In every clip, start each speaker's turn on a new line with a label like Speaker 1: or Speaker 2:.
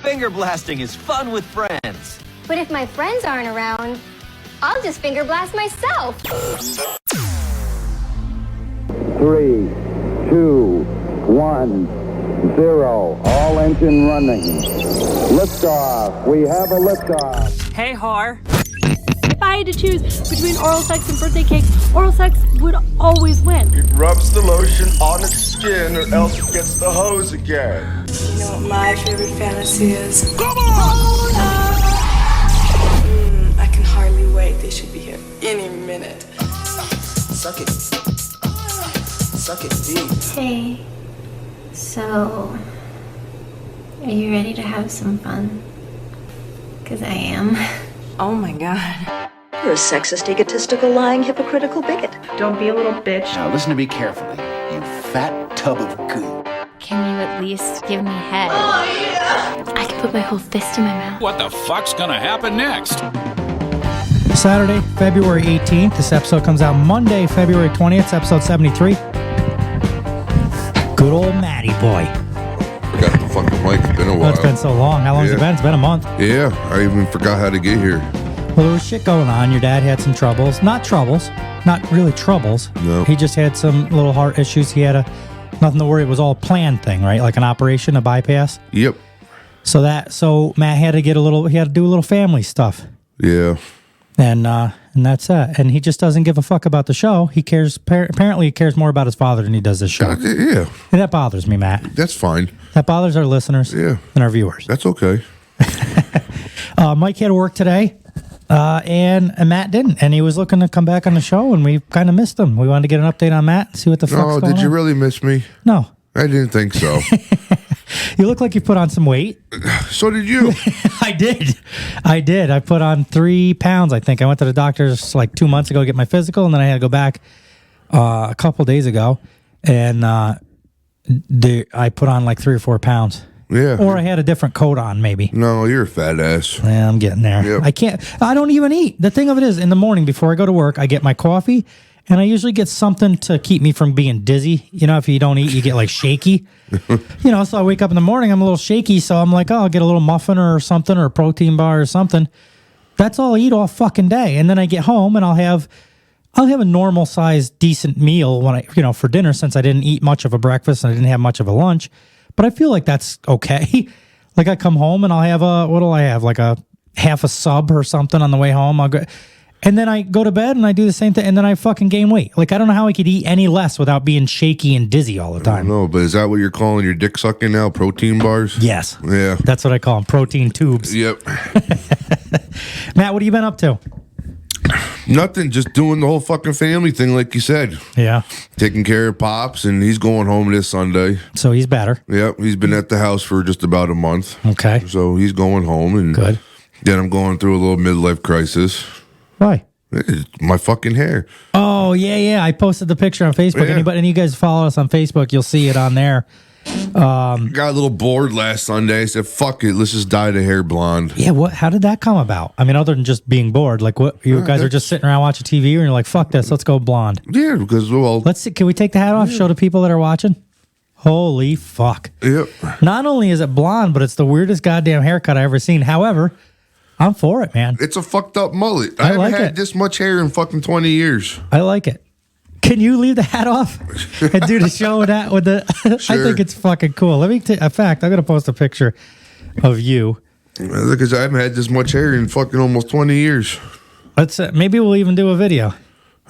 Speaker 1: Finger blasting is fun with friends.
Speaker 2: But if my friends aren't around, I'll just finger blast myself.
Speaker 3: 3, 2, 1, 0. All engine running. Liftoff. We have a liftoff.
Speaker 4: Hey, Har. If I had to choose between oral sex and birthday cake, oral sex would always win.
Speaker 5: It rubs the lotion on its skin or else it gets the hose again.
Speaker 6: You know what my favorite fantasy is?
Speaker 5: Come on!
Speaker 6: I can hardly wait. They should be here any minute.
Speaker 7: Suck it. Suck it deep.
Speaker 8: Hey, so are you ready to have some fun? Because I am.
Speaker 4: Oh my God.
Speaker 9: You're a sexist, egotistical, lying, hypocritical bigot.
Speaker 4: Don't be a little bitch.
Speaker 7: Now listen to me carefully, you fat tub of goo.
Speaker 8: Can you at least give me head? Oh, yeah! I can put my whole fist in my mouth.
Speaker 10: What the fuck's gonna happen next?
Speaker 11: Saturday, February 18th. This episode comes out Monday, February 20th. It's episode 73. Good old Matty boy.
Speaker 12: Forgot the fucking mic. It's been a while.
Speaker 11: It's been so long. How long has it been? It's been a month.
Speaker 12: Yeah, I even forgot how to get here.
Speaker 11: Well, there was shit going on. Your dad had some troubles. Not really troubles.
Speaker 12: No.
Speaker 11: He just had some little heart issues. He had nothing to worry. It was all a planned thing, right? Like an operation, a bypass.
Speaker 12: Yep.
Speaker 11: So Matt had to do a little family stuff.
Speaker 12: Yeah.
Speaker 11: And that's that. And he just doesn't give a fuck about the show. He cares. Apparently, he cares more about his father than he does this show.
Speaker 12: Yeah.
Speaker 11: And that bothers me, Matt.
Speaker 12: That's fine.
Speaker 11: That bothers our listeners.
Speaker 12: Yeah.
Speaker 11: And our viewers.
Speaker 12: That's okay.
Speaker 11: Mike had to work today, and Matt didn't. And he was looking to come back on the show, and we kind of missed him. We wanted to get an update on Matt, see what the fuck's going on.
Speaker 12: Oh, did you really miss me?
Speaker 11: No.
Speaker 12: I didn't think so.
Speaker 11: You look like you put on some weight.
Speaker 12: So did you.
Speaker 11: I did. I put on 3 pounds, I think. I went to the doctor's like 2 months ago to get my physical, and then I had to go back a couple days ago, and I put on like 3 or 4 pounds.
Speaker 12: Yeah.
Speaker 11: Or I had a different coat on, maybe.
Speaker 12: No, you're a fat ass.
Speaker 11: Yeah, I'm getting there.
Speaker 12: Yep.
Speaker 11: I don't even eat. The thing of it is, in the morning before I go to work, I get my coffee, and I usually get something to keep me from being dizzy. You know, if you don't eat, you get like shaky. So I wake up in the morning, I'm a little shaky, so I'm like, I'll get a little muffin or something, or a protein bar or something. That's all I eat all fucking day. And then I get home and I'll have a normal sized decent meal when for dinner, since I didn't eat much of a breakfast and I didn't have much of a lunch. But I feel like that's okay. Like I come home and I'll have like a half a sub or something on the way home. And then I go to bed and I do the same thing, and then I fucking gain weight. Like, I don't know how I could eat any less without being shaky and dizzy all the time.
Speaker 12: No, but is that what you're calling your dick sucking now? Protein bars?
Speaker 11: Yes.
Speaker 12: Yeah.
Speaker 11: That's what I call them, protein tubes.
Speaker 12: Yep.
Speaker 11: Matt, what have you been up to?
Speaker 12: Nothing, just doing the whole fucking family thing like you said.
Speaker 11: Yeah.
Speaker 12: Taking care of Pops, and he's going home this Sunday.
Speaker 11: So he's better.
Speaker 12: Yep, he's been at the house for just about a month.
Speaker 11: Okay.
Speaker 12: So he's going home. And
Speaker 11: good.
Speaker 12: Then I'm going through a little midlife crisis.
Speaker 11: Why?
Speaker 12: It's my fucking hair.
Speaker 11: Oh, yeah. I posted the picture on Facebook.
Speaker 12: Yeah.
Speaker 11: Any you guys follow us on Facebook, you'll see it on there.
Speaker 12: Got a little bored last Sunday. I said, fuck it, let's just dye the hair blonde.
Speaker 11: Yeah, how did that come about? I mean, other than just being bored, like what, you guys are just sitting around watching TV and you're like, fuck this, let's go blonde.
Speaker 12: Yeah, because, well...
Speaker 11: Let's see, can we take the hat off, show the people that are watching? Holy fuck.
Speaker 12: Yep.
Speaker 11: Not only is it blonde, but it's the weirdest goddamn haircut I've ever seen. However, I'm for it, man.
Speaker 12: It's a fucked up mullet.
Speaker 11: I
Speaker 12: haven't
Speaker 11: like
Speaker 12: had
Speaker 11: it.
Speaker 12: this much hair in fucking 20 years.
Speaker 11: I like it. Can you leave the hat off and do the show with that?
Speaker 12: Sure.
Speaker 11: I think it's fucking cool. In fact, I'm going to post a picture of you.
Speaker 12: Because I haven't had this much hair in fucking almost 20 years.
Speaker 11: Maybe we'll even do a video.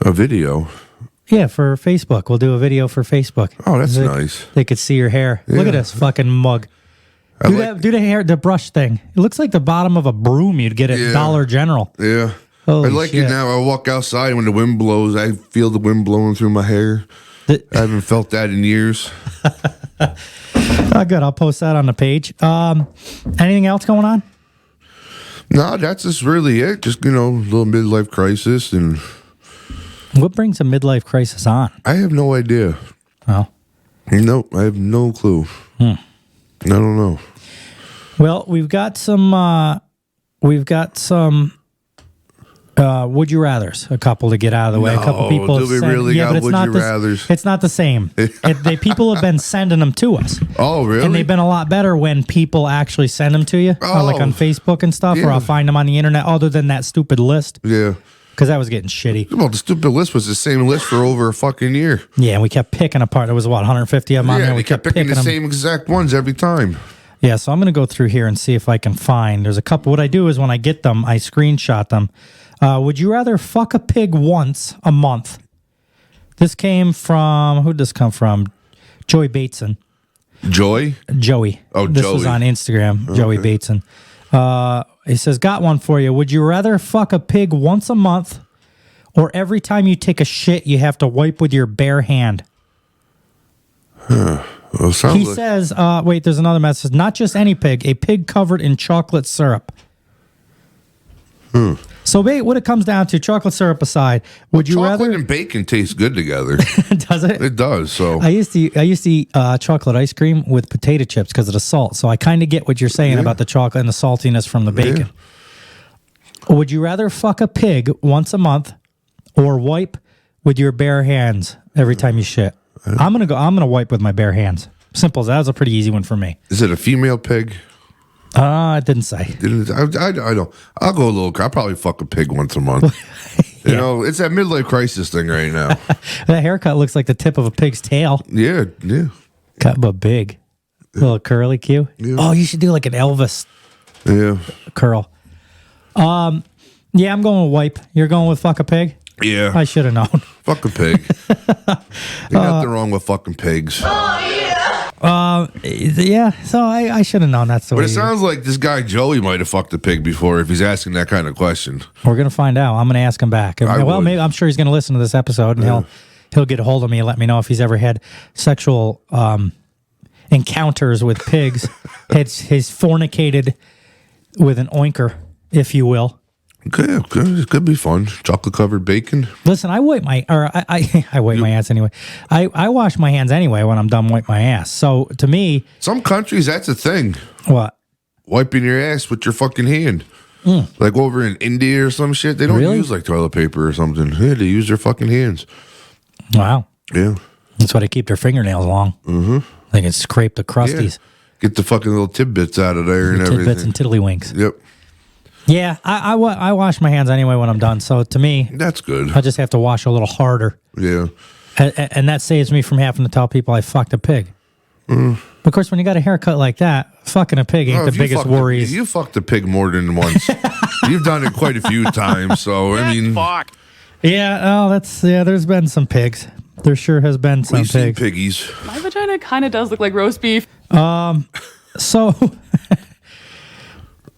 Speaker 12: A video?
Speaker 11: Yeah, for Facebook. We'll do a video for Facebook.
Speaker 12: Oh, that's nice.
Speaker 11: They could see your hair.
Speaker 12: Yeah.
Speaker 11: Look at this fucking mug. Do the brush thing. It looks like the bottom of a broom you'd get at Dollar General.
Speaker 12: Yeah.
Speaker 11: Holy
Speaker 12: I like
Speaker 11: shit.
Speaker 12: it now. I walk outside when the wind blows. I feel the wind blowing through my hair. I haven't felt that in years.
Speaker 11: Oh, good. I'll post that on the page. Anything else going on?
Speaker 12: No, that's just really it. Just, a little midlife crisis. And
Speaker 11: what brings a midlife crisis on?
Speaker 12: I have no idea.
Speaker 11: Oh.
Speaker 12: No, I have no clue. I don't know.
Speaker 11: Well, we've got some Would you rather's a couple to get out of the way. A couple people
Speaker 12: do we really got would you rather's?
Speaker 11: It's not the same. People have been sending them to us.
Speaker 12: Oh, really?
Speaker 11: And they've been a lot better when people actually send them to you, like on Facebook and stuff, or I'll find them on the internet. Other than that stupid list.
Speaker 12: Yeah.
Speaker 11: Because that was getting shitty.
Speaker 12: Well, the stupid list was the same list for over a fucking year.
Speaker 11: Yeah, and we kept picking apart. There was, 150 of them on there?
Speaker 12: We kept picking the same exact ones every time.
Speaker 11: Yeah, so I'm going to go through here and see if I can find. There's a couple. What I do is when I get them, I screenshot them. Would you rather fuck a pig once a month? This came from, who'd this come from? Joey Bateson.
Speaker 12: Joey?
Speaker 11: Joey.
Speaker 12: Oh,
Speaker 11: this
Speaker 12: Joey.
Speaker 11: was on Instagram, okay. Joey Bateson. He says, got one for you. Would you rather fuck a pig once a month or every time you take a shit, you have to wipe with your bare hand?
Speaker 12: Well,
Speaker 11: he says, wait, there's another message. Not just any pig, a pig covered in chocolate syrup. So, what it comes down to, chocolate syrup aside, would you rather...
Speaker 12: Chocolate and bacon taste good together.
Speaker 11: Does it?
Speaker 12: It does, so...
Speaker 11: I used to eat chocolate ice cream with potato chips because of the salt, so I kind of get what you're saying about the chocolate and the saltiness from the bacon. Yeah. Would you rather fuck a pig once a month or wipe with your bare hands every time you shit? I'm gonna wipe with my bare hands. Simple as that. Was a pretty easy one for me.
Speaker 12: Is it a female pig?
Speaker 11: It didn't say.
Speaker 12: I don't. I'll go a little. I'll probably fuck a pig once a month. You know, it's that midlife crisis thing right now.
Speaker 11: That haircut looks like the tip of a pig's tail.
Speaker 12: Yeah.
Speaker 11: Cut but big. A little curly Q. Yeah. Oh, you should do like an Elvis curl. Yeah, I'm going with wipe. You're going with fuck a pig?
Speaker 12: Yeah.
Speaker 11: I should have known.
Speaker 12: Fuck a pig. Ain't nothing wrong with fucking pigs.
Speaker 11: Yeah, so I should have known that's the way.
Speaker 12: But it sounds like this guy Joey might have fucked a pig before if he's asking that kind of question.
Speaker 11: We're gonna find out. I'm gonna ask him back. Maybe I'm sure he's gonna listen to this episode and he'll get a hold of me and let me know if he's ever had sexual encounters with pigs. He's fornicated with an oinker, if you will.
Speaker 12: Okay, it could be fun. Chocolate covered bacon.
Speaker 11: Listen, I wipe my ass anyway. I wash my hands anyway when I'm done wiping my ass. So to me,
Speaker 12: some countries that's a thing.
Speaker 11: What?
Speaker 12: Wiping your ass with your fucking hand. Like over in India or some shit, they don't use like toilet paper or something. Yeah, they use their fucking hands.
Speaker 11: Wow.
Speaker 12: Yeah.
Speaker 11: That's why they keep their fingernails long.
Speaker 12: Mm-hmm.
Speaker 11: They can scrape the crusties.
Speaker 12: Yeah. Get the fucking little tidbits out of there and everything.
Speaker 11: Tidbits and tiddlywinks.
Speaker 12: Yep.
Speaker 11: Yeah, I wash my hands anyway when I'm done. So to me,
Speaker 12: that's good.
Speaker 11: I just have to wash a little harder.
Speaker 12: Yeah.
Speaker 11: And that saves me from having to tell people I fucked a pig. Of course, when you got a haircut like that, fucking a pig ain't the biggest worries.
Speaker 12: You fucked a pig more than once. You've done it quite a few times. So, I mean.
Speaker 10: Fuck.
Speaker 11: Yeah, there's been some pigs. There sure has been some
Speaker 12: pigs.
Speaker 11: We've
Speaker 12: seen piggies.
Speaker 6: My vagina kind of does look like roast beef.
Speaker 11: So...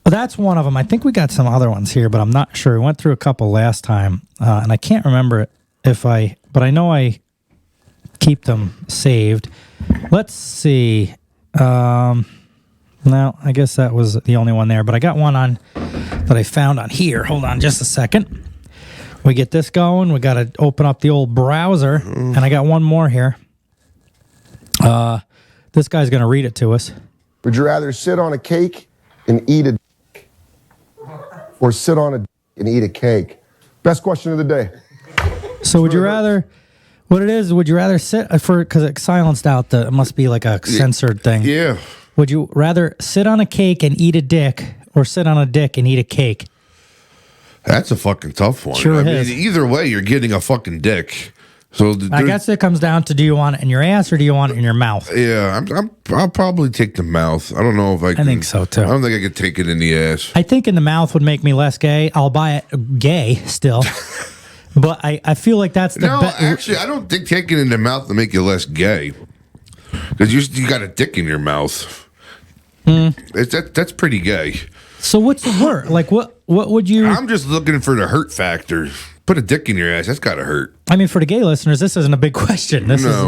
Speaker 11: That's one of them. I think we got some other ones here, but I'm not sure. We went through a couple last time, and I can't remember but I know I keep them saved. Let's see. No, I guess that was the only one there, but I got one on that I found on here. Hold on just a second. We get this going. We got to open up the old browser, and I got one more here. This guy's going to read it to us.
Speaker 13: Would you rather sit on a cake and eat a or sit on a and eat a cake? Best question of the day.
Speaker 11: So would you rather, what it is, would you rather sit because it silenced out it must be like a censored thing.
Speaker 12: Yeah.
Speaker 11: Would you rather sit on a cake and eat a dick or sit on a dick and eat a cake?
Speaker 12: That's a fucking tough one.
Speaker 11: Sure
Speaker 12: I
Speaker 11: is.
Speaker 12: mean, either way, you're getting a fucking dick. So
Speaker 11: I guess it comes down to, do you want it in your ass or do you want it in your mouth?
Speaker 12: Yeah, I'll probably take the mouth. I don't know if I can.
Speaker 11: I think so too.
Speaker 12: I don't think I could take it in the ass.
Speaker 11: I think in the mouth would make me less gay. I'll buy it gay still. But I feel like that's the best.
Speaker 12: Actually, I don't think taking it in the mouth will make you less gay. Because you got a dick in your mouth. That's pretty gay.
Speaker 11: So what's the word? Like what would you...
Speaker 12: I'm just looking for the hurt factor. Put a dick in your ass. That's got to hurt.
Speaker 11: I mean, for the gay listeners, this isn't a big question.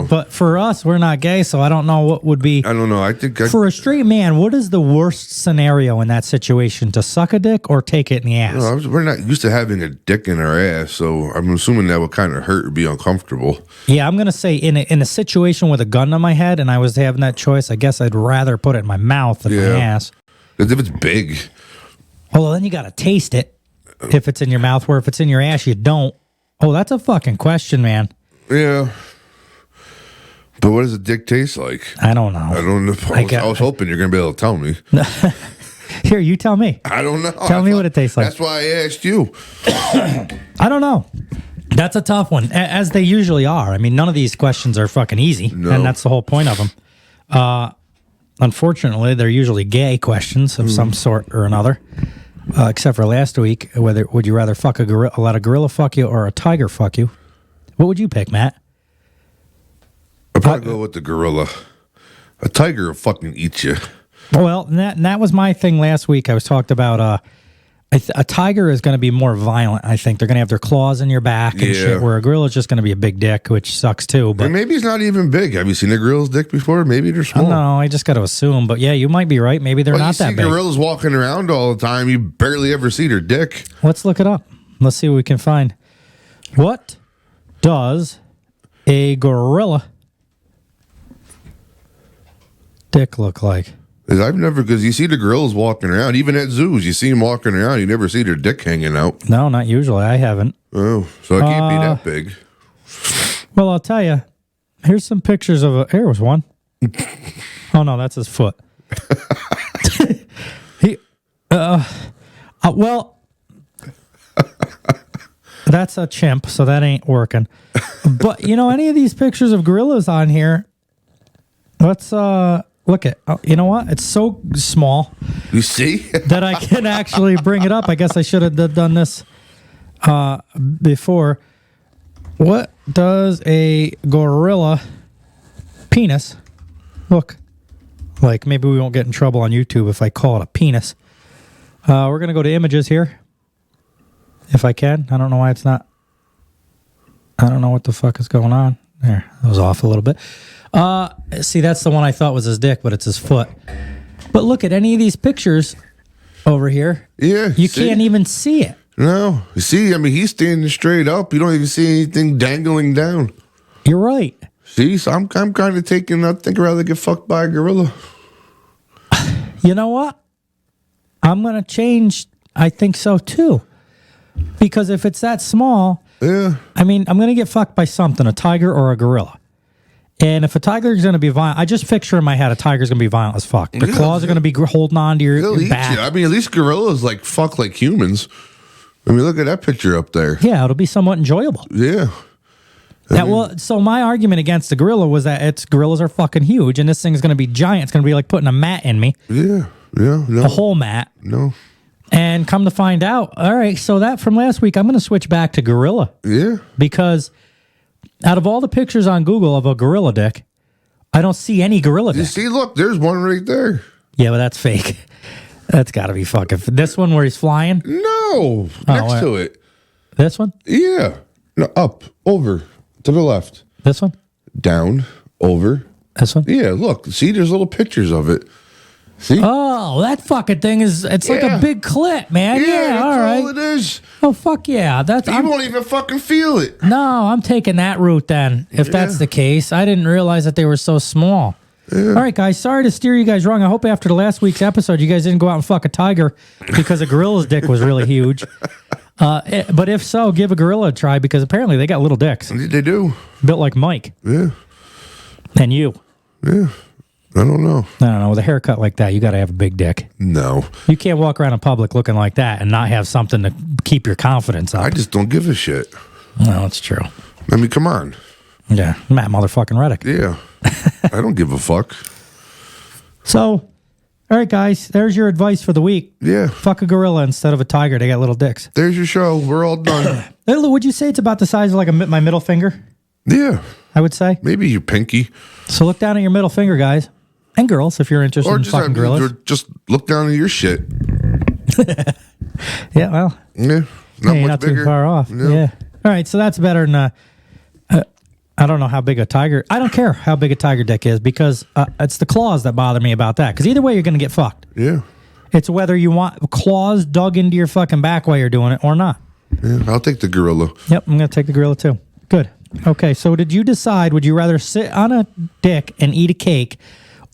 Speaker 11: But for us, we're not gay, so I don't know what would be...
Speaker 12: I don't know. I think...
Speaker 11: For a straight man, what is the worst scenario in that situation? To suck a dick or take it in the ass?
Speaker 12: No, we're not used to having a dick in our ass, so I'm assuming that would kind of hurt or be uncomfortable.
Speaker 11: Yeah, I'm going to say in a situation with a gun to my head and I was having that choice, I guess I'd rather put it in my mouth than my ass.
Speaker 12: Because if it's big...
Speaker 11: Well, then you got to taste it. if it's in your mouth, where if it's in your ass, you don't. Oh, that's a fucking question, man.
Speaker 12: Yeah. But what does a dick taste like?
Speaker 11: I don't know.
Speaker 12: I don't know. I was hoping you're going to be able to tell me.
Speaker 11: Here, you tell me.
Speaker 12: I don't know.
Speaker 11: Tell me what it tastes like.
Speaker 12: That's why I asked you.
Speaker 11: I don't know. That's a tough one, as they usually are. I mean, none of these questions are fucking easy, and that's the whole point of them. Unfortunately, they're usually gay questions of some sort or another, except for last week. Would you rather fuck let a gorilla fuck you or a tiger fuck you? What would you pick, Matt?
Speaker 12: I'd probably go with the gorilla. A tiger will fucking eat you.
Speaker 11: Well, that was my thing last week. I was talked about a tiger is going to be more violent. I think they're going to have their claws in your back and shit, where a gorilla is just going to be a big dick, which sucks too. But
Speaker 12: and maybe it's not even big. Have you seen a gorilla's dick before? Maybe they're small.
Speaker 11: No, I just got to assume. But yeah, you might be right. Maybe they're not that big.
Speaker 12: Gorillas walking around all the time. You barely ever see their dick.
Speaker 11: Let's look it up. Let's see what we can find. What does a gorilla dick look like?
Speaker 12: Because you see the gorillas walking around, even at zoos, you see them walking around, you never see their dick hanging out.
Speaker 11: No, not usually. I haven't.
Speaker 12: Oh, so it can't be that big.
Speaker 11: Well, I'll tell you. Here's some pictures of here was one. Oh no, that's his foot. Well, that's a chimp, so that ain't working. But any of these pictures of gorillas on here, let's look at. You know what? It's so small.
Speaker 12: You see
Speaker 11: that I can actually bring it up. I guess I should have done this before. What does a gorilla penis look like? Maybe we won't get in trouble on YouTube if I call it a penis. We're going to go to images here. If I can. I don't know why it's not. I don't know what the fuck is going on. There. That was off a little bit. See, that's the one I thought was his dick, but it's his foot. But look at any of these pictures over here.
Speaker 12: Yeah.
Speaker 11: You can't even see it.
Speaker 12: No. You see, I mean, he's standing straight up. You don't even see anything dangling down.
Speaker 11: You're right.
Speaker 12: See, so I'm kind of taking, I think I'd rather get fucked by a gorilla.
Speaker 11: You know what? I'm going to change. I think so, too. Because if it's that small, I mean, I'm going to get fucked by something, a tiger or a gorilla. And if a tiger is going to be violent, I just picture in my head a tiger is going to be violent as fuck. The claws are going to be holding on to your back.
Speaker 12: I mean, at least gorillas fuck like humans. I mean, look at that picture up there.
Speaker 11: Yeah, it'll be somewhat enjoyable.
Speaker 12: Yeah.
Speaker 11: So my argument against the gorilla was that gorillas are fucking huge, and this thing is going to be giant. It's going to be like putting a mat in me.
Speaker 12: Yeah, no.
Speaker 11: A whole mat.
Speaker 12: No.
Speaker 11: And come to find out, all right, so that from last week, I'm going to switch back to gorilla.
Speaker 12: Yeah.
Speaker 11: Because out of all the pictures on Google of a gorilla dick, I don't see any gorilla dick.
Speaker 12: You see, look, there's one right there.
Speaker 11: Yeah, but that's fake. That's got to be fucking... This one where he's flying?
Speaker 12: No, next to it.
Speaker 11: This one?
Speaker 12: Yeah. No, up, over, to the left.
Speaker 11: This one?
Speaker 12: Down, over.
Speaker 11: This one?
Speaker 12: Yeah, look, see, there's little pictures of it. See?
Speaker 11: Oh, that fucking thing it's like a big clit, man. Yeah, all right.
Speaker 12: All it is.
Speaker 11: Oh, fuck yeah.
Speaker 12: You won't even fucking feel it.
Speaker 11: No, I'm taking that route then, if that's the case. I didn't realize that they were so small. Yeah. All right, guys, sorry to steer you guys wrong. I hope after the last week's episode, you guys didn't go out and fuck a tiger because a gorilla's dick was really huge. But if so, give a gorilla a try because apparently they got little dicks.
Speaker 12: They do.
Speaker 11: Built like Mike.
Speaker 12: Yeah.
Speaker 11: And you.
Speaker 12: Yeah. I don't know.
Speaker 11: I don't know. With a haircut like that, you got to have a big dick.
Speaker 12: No.
Speaker 11: You can't walk around in public looking like that and not have something to keep your confidence up.
Speaker 12: I just don't give a shit.
Speaker 11: No, it's true.
Speaker 12: I mean, come on.
Speaker 11: Yeah. Matt motherfucking Reddick.
Speaker 12: Yeah. I don't give a fuck.
Speaker 11: So, all right, guys, there's your advice for the week.
Speaker 12: Yeah.
Speaker 11: Fuck a gorilla instead of a tiger. They got little dicks.
Speaker 12: There's your show. We're all done.
Speaker 11: Would you say it's about the size of like my middle finger?
Speaker 12: Yeah.
Speaker 11: I would say.
Speaker 12: Maybe your pinky.
Speaker 11: So look down at your middle finger, guys. And girls, if you're interested in fucking gorillas.
Speaker 12: Or just look down at your shit.
Speaker 11: Yeah, well.
Speaker 12: Yeah.
Speaker 11: Not too far off. No. Yeah. All right, so that's better than... I don't know how big a tiger... I don't care how big a tiger dick is because it's the claws that bother me about that. Because either way, you're going to get fucked.
Speaker 12: Yeah.
Speaker 11: It's whether you want claws dug into your fucking back while you're doing it or not.
Speaker 12: Yeah, I'll take the gorilla.
Speaker 11: Yep, I'm going to take the gorilla too. Good. Okay, so did you decide, would you rather sit on a dick and eat a cake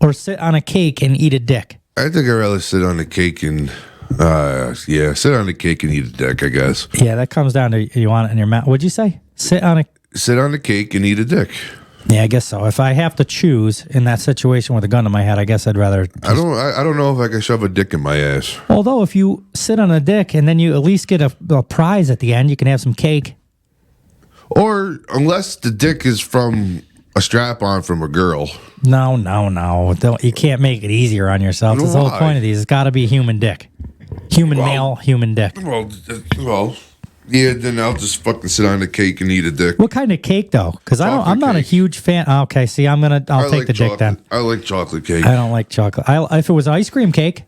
Speaker 11: or sit on a cake and eat a dick?
Speaker 12: I think I'd rather sit on a cake and Yeah, sit on the cake and eat a dick, I guess.
Speaker 11: Yeah, that comes down to you want it in your mouth. What'd you say? Sit on
Speaker 12: the cake and eat a dick.
Speaker 11: Yeah, I guess so. If I have to choose in that situation with a gun to my head, I guess I'd rather.
Speaker 12: I don't know if I can shove a dick in my ass.
Speaker 11: Although, if you sit on a dick and then you at least get a prize at the end, you can have some cake.
Speaker 12: Or unless the dick is from a strap-on from a girl.
Speaker 11: No. You can't make it easier on yourself. That's the whole point of these. It's got to be a human dick. Male, human dick.
Speaker 12: Well, yeah, then I'll just fucking sit on the cake and eat a dick.
Speaker 11: What kind of cake, though? Because I'm not a huge fan. Okay, see, I'll take the dick then.
Speaker 12: I like chocolate cake.
Speaker 11: I don't like chocolate. If it was ice cream cake.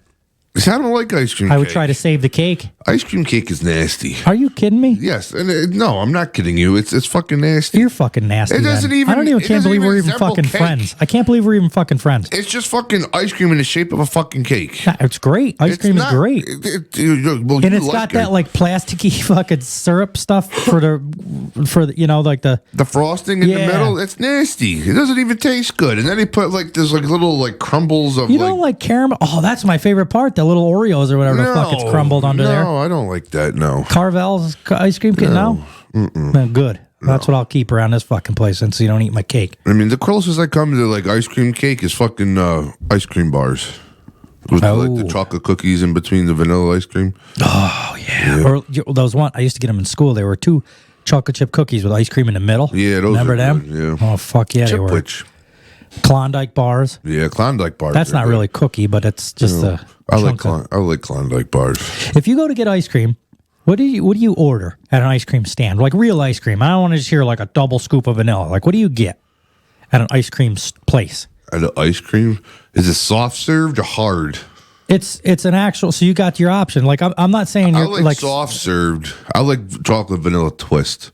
Speaker 12: See, I don't like ice cream cake.
Speaker 11: I would try to save the cake.
Speaker 12: Ice cream cake is nasty.
Speaker 11: Are you kidding me?
Speaker 12: Yes. And no, I'm not kidding you. It's fucking nasty.
Speaker 11: You're fucking nasty.
Speaker 12: It doesn't even.
Speaker 11: I can't believe we're even fucking
Speaker 12: cake.
Speaker 11: friends. I can't believe we're even fucking friends.
Speaker 12: It's just fucking ice cream in the shape of a fucking cake.
Speaker 11: It's great. Ice cream is great.
Speaker 12: And
Speaker 11: it's got that like plasticky fucking syrup stuff for the like the
Speaker 12: frosting in the middle. It's nasty. It doesn't even taste good. And then they put like this like little like crumbles of.
Speaker 11: You don't like caramel? Oh, that's my favorite part. The little Oreos or whatever the fuck it's crumbled under there.
Speaker 12: No, I don't like that. No.
Speaker 11: Carvel's ice cream kit? No? Good. That's what I'll keep around this fucking place since you don't eat my cake.
Speaker 12: I mean, the closest I come to like ice cream cake is fucking ice cream bars. With like the chocolate cookies in between the vanilla ice cream.
Speaker 11: Oh, yeah. Or those one, I used to get them in school. They were 2 chocolate chip cookies with ice cream in the middle.
Speaker 12: Yeah, those
Speaker 11: Remember
Speaker 12: are
Speaker 11: them?
Speaker 12: Good, yeah.
Speaker 11: Oh, fuck yeah, they were.
Speaker 12: Chipwich.
Speaker 11: Klondike bars.
Speaker 12: Yeah, Klondike bars.
Speaker 11: That's not really cookie, but it's just
Speaker 12: I like Klondike bars.
Speaker 11: If you go to get ice cream, what do you order at an ice cream stand? Like real ice cream. I don't want to just hear like a double scoop of vanilla. Like what do you get at an ice cream place?
Speaker 12: At an ice cream? Is it soft served or hard?
Speaker 11: It's an actual. So you got your option. Like I'm not saying you're
Speaker 12: like soft served. I like chocolate vanilla twist,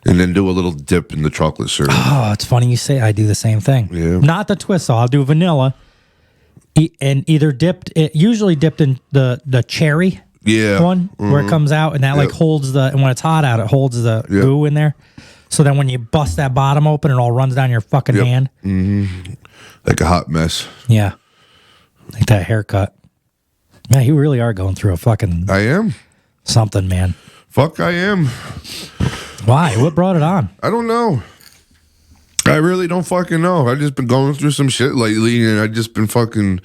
Speaker 12: and then do a little dip in the chocolate syrup.
Speaker 11: Oh, it's funny you say. I do the same thing.
Speaker 12: Yeah.
Speaker 11: Not the twist. So I'll do vanilla, and either usually dipped in the cherry.
Speaker 12: Yeah.
Speaker 11: One where it comes out and that like holds and when it's hot out, it holds the goo in there. So then when you bust that bottom open, it all runs down your fucking hand.
Speaker 12: Mm-hmm. Like a hot mess.
Speaker 11: Yeah. Like that haircut. Yeah, you really are going through a fucking.
Speaker 12: I am.
Speaker 11: Something, man.
Speaker 12: Fuck, I am.
Speaker 11: Why? What brought it on?
Speaker 12: I don't know. I really don't fucking know. I've just been going through some shit lately, and I've just been fucking.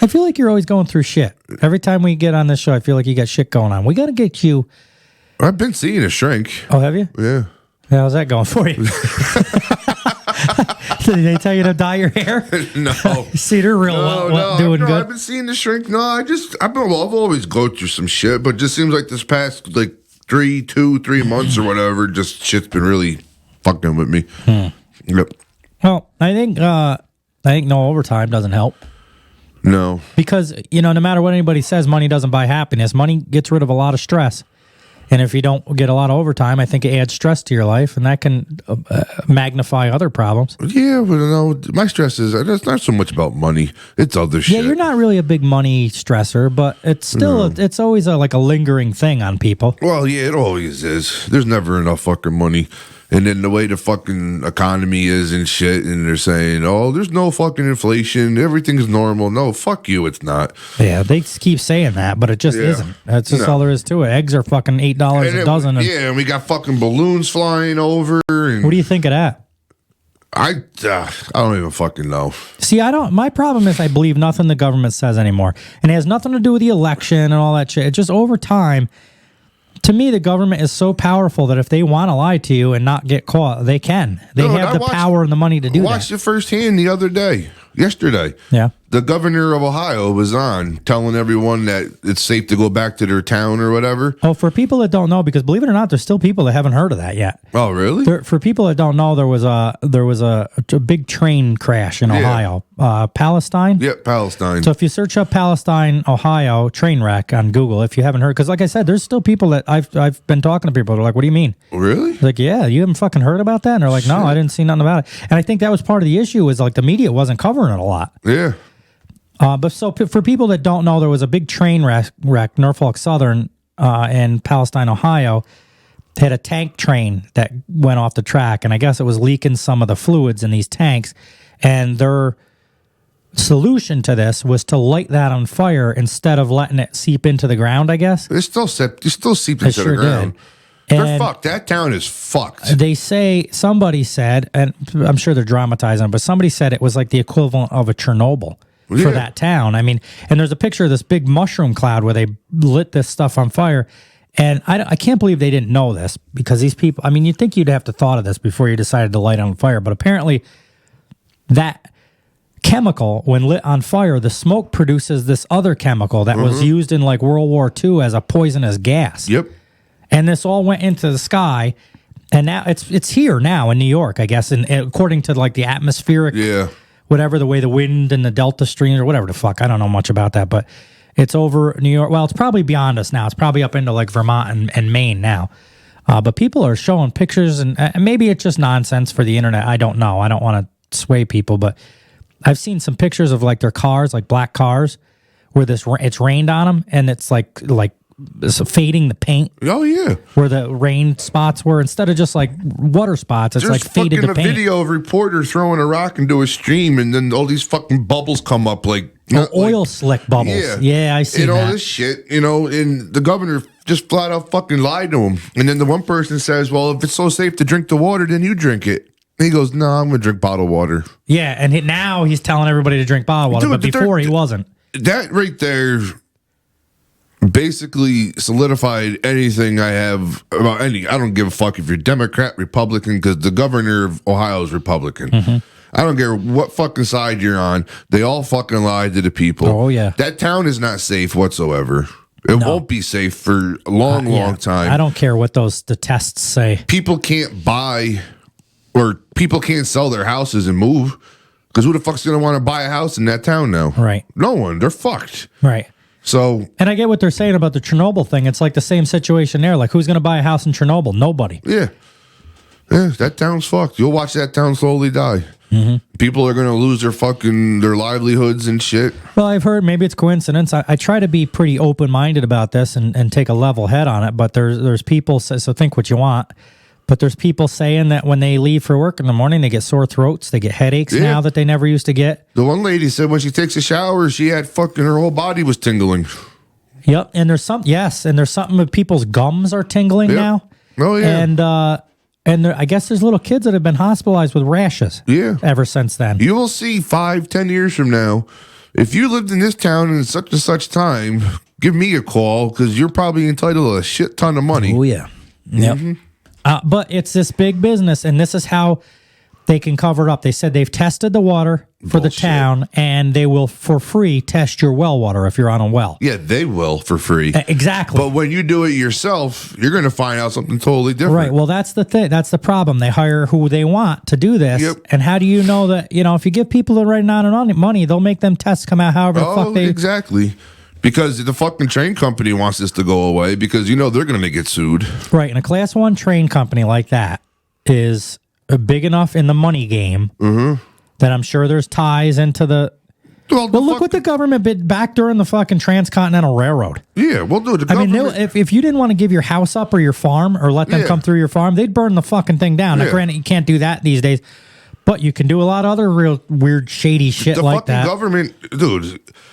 Speaker 11: I feel like you're always going through shit. Every time we get on this show, I feel like you got shit going on. We got to get you.
Speaker 12: I've been seeing a shrink.
Speaker 11: Oh, have you?
Speaker 12: Yeah.
Speaker 11: How's that going for you? Did they tell you to dye your hair?
Speaker 12: No.
Speaker 11: Cedar real doing good.
Speaker 12: I've been seeing the shrink. No, I've always go through some shit, but it just seems like this past like 3 months or whatever, just shit's been really fucking with me. Yep.
Speaker 11: Well, I think no overtime doesn't help.
Speaker 12: No.
Speaker 11: Because, no matter what anybody says, money doesn't buy happiness. Money gets rid of a lot of stress. And if you don't get a lot of overtime, I think it adds stress to your life, and that can magnify other problems.
Speaker 12: Yeah, but no, my stress is it's not so much about money; it's other shit.
Speaker 11: Yeah, you're not really a big money stressor, but it's still it's always like a lingering thing on people.
Speaker 12: Well, yeah, it always is. There's never enough fucking money. And then the way the fucking economy is and shit, and they're saying, oh, there's no fucking inflation. Everything's normal. No, fuck you, it's not.
Speaker 11: Yeah, they keep saying that, but it just isn't. That's just all there is to it. Eggs are fucking $8 a dozen.
Speaker 12: And we got fucking balloons flying over. And
Speaker 11: what do you think of that?
Speaker 12: I don't even fucking know.
Speaker 11: See, my problem is I believe nothing the government says anymore. And it has nothing to do with the election and all that shit. It's just over time. To me, the government is so powerful that if they want to lie to you and not get caught, they can. They have the power and the money to do that.
Speaker 12: I watched it firsthand yesterday.
Speaker 11: Yeah.
Speaker 12: The governor of Ohio was on telling everyone that it's safe to go back to their town or whatever.
Speaker 11: Oh, for people that don't know, because believe it or not, there's still people that haven't heard of that yet.
Speaker 12: Oh, really?
Speaker 11: For people that don't know, there was a big train crash in Ohio. Palestine?
Speaker 12: Yep, Palestine.
Speaker 11: So if you search up Palestine, Ohio, train wreck on Google, if you haven't heard, because like I said, there's still people that I've been talking to people. They're like, what do you mean?
Speaker 12: Really?
Speaker 11: Like, yeah, you haven't fucking heard about that? And they're like, no, I didn't see nothing about it. And I think that was part of the issue is like the media wasn't covering it a lot.
Speaker 12: Yeah.
Speaker 11: But so for people that don't know, there was a big train wreck, Norfolk Southern in Palestine, Ohio. They had a tank train that went off the track, and I guess it was leaking some of the fluids in these tanks. And solution to this was to light that on fire instead of letting it seep into the ground, I guess.
Speaker 12: It still seeped into the ground. They're fucked. That town is fucked.
Speaker 11: They say, somebody said, and I'm sure they're dramatizing, but somebody said it was like the equivalent of a Chernobyl for that town. I mean, and there's a picture of this big mushroom cloud where they lit this stuff on fire. And I can't believe they didn't know this, because these people, I mean, you'd think you'd have to thought of this before you decided to light it on fire. But apparently that chemical, when lit on fire, the smoke produces this other chemical that was used in like World War II as a poisonous gas.
Speaker 12: Yep.
Speaker 11: And this all went into the sky, and now it's here now in New York, I guess, and according to like the atmospheric, whatever, the way the wind and the Delta streams or whatever the fuck, I don't know much about that, but it's over New York. Well, it's probably beyond us now. It's probably up into like Vermont and Maine now. But people are showing pictures, and maybe it's just nonsense for the internet. I don't know. I don't want to sway people, but I've seen some pictures of like their cars, like black cars, where it's rained on them, and it's like it's fading the paint.
Speaker 12: Oh yeah,
Speaker 11: where the rain spots were, instead of just like water spots, it's
Speaker 12: There's
Speaker 11: like faded the
Speaker 12: fucking
Speaker 11: paint.
Speaker 12: a video of a reporter throwing a rock into a stream, and then all these fucking bubbles come up like
Speaker 11: oil slick bubbles. Yeah, I see
Speaker 12: and
Speaker 11: that.
Speaker 12: all this shit, and the governor just flat out fucking lied to him. And then the one person says, "Well, if it's so safe to drink the water, then you drink it." And he goes, "No, I'm gonna drink bottled water."
Speaker 11: Yeah, and now he's telling everybody to drink bottled water, but before he wasn't.
Speaker 12: That right there basically solidified anything I have about any. I don't give a fuck if you're Democrat, Republican, because the governor of Ohio is Republican. I don't care what fucking side you're on. They all fucking lied to the people.
Speaker 11: Oh, yeah.
Speaker 12: That town is not safe whatsoever. It won't be safe for a long time.
Speaker 11: I don't care what the tests say.
Speaker 12: People can't buy, or people can't sell their houses and move, because who the fuck's going to want to buy a house in that town now?
Speaker 11: Right.
Speaker 12: No one. They're fucked.
Speaker 11: Right.
Speaker 12: So,
Speaker 11: and I get what they're saying about the Chernobyl thing. It's like the same situation there. Like, who's going to buy a house in Chernobyl? Nobody.
Speaker 12: Yeah, that town's fucked. You'll watch that town slowly die. People are going to lose their livelihoods and shit.
Speaker 11: Well, I've heard, maybe it's coincidence. I try to be pretty open-minded about this and take a level head on it, but there's people, so think what you want, but there's people saying that when they leave for work in the morning, they get sore throats, they get headaches now that they never used to get.
Speaker 12: The one lady said when she takes a shower, she had her whole body was tingling.
Speaker 11: Yep, and there's something with people's gums are tingling now.
Speaker 12: Oh, yeah.
Speaker 11: And I guess there's little kids that have been hospitalized with rashes.
Speaker 12: Yeah.
Speaker 11: Ever since then.
Speaker 12: You will see 5-10 years from now, if you lived in this town in such and such time, give me a call, because you're probably entitled to a shit ton of money.
Speaker 11: Oh, yeah. Yep. But it's this big business, and this is how they can cover it up. They said they've tested the water for the town, and they will, for free, test your well water if you're on a well.
Speaker 12: Yeah, they will for free.
Speaker 11: Exactly.
Speaker 12: But when you do it yourself, you're going to find out something totally different.
Speaker 11: Right. Well, that's the thing. That's the problem. They hire who they want to do this.
Speaker 12: Yep.
Speaker 11: And how do you know that, if you give people the right amount of money, they'll make them tests come out however the fuck they...
Speaker 12: exactly. Because the fucking train company wants this to go away, because they're going to get sued. Right.
Speaker 11: And a Class 1 train company like that is big enough in the money game that I'm sure there's ties into the... Well, look what the government did back during the fucking Transcontinental Railroad.
Speaker 12: Yeah, well, dude, the government...
Speaker 11: I mean, if you didn't want to give your house up or your farm or let them come through your farm, they'd burn the fucking thing down. Now, granted, you can't do that these days, but you can do a lot of other real weird, shady shit like that.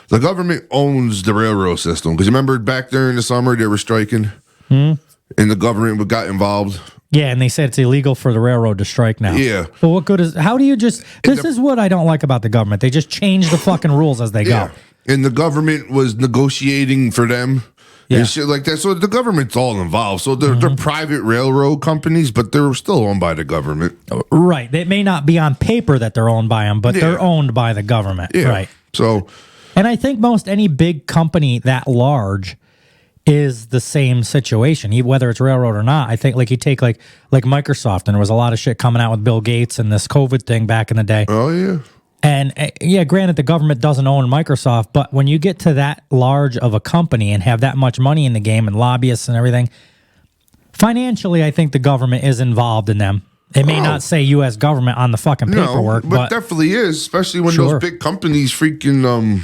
Speaker 12: The government owns the railroad system. Because remember back there in the summer, they were striking, and the government got involved.
Speaker 11: Yeah, and they said it's illegal for the railroad to strike now.
Speaker 12: Yeah.
Speaker 11: But what good is... How do you just... This is what I don't like about the government. They just change the fucking rules as they go.
Speaker 12: And the government was negotiating for them and shit like that. So the government's all involved. So they're private railroad companies, but they're still owned by the government.
Speaker 11: Right. They may not be on paper that they're owned by them, but they're owned by the government.
Speaker 12: Yeah.
Speaker 11: Right.
Speaker 12: So...
Speaker 11: And I think most any big company that large is the same situation, whether it's railroad or not. I think you take like Microsoft, and there was a lot of shit coming out with Bill Gates and this COVID thing back in the day.
Speaker 12: Oh, yeah.
Speaker 11: And granted, the government doesn't own Microsoft, but when you get to that large of a company and have that much money in the game and lobbyists and everything, financially, I think the government is involved in them. It may not say U.S. government on the fucking paperwork,
Speaker 12: but definitely is, especially when those big companies freaking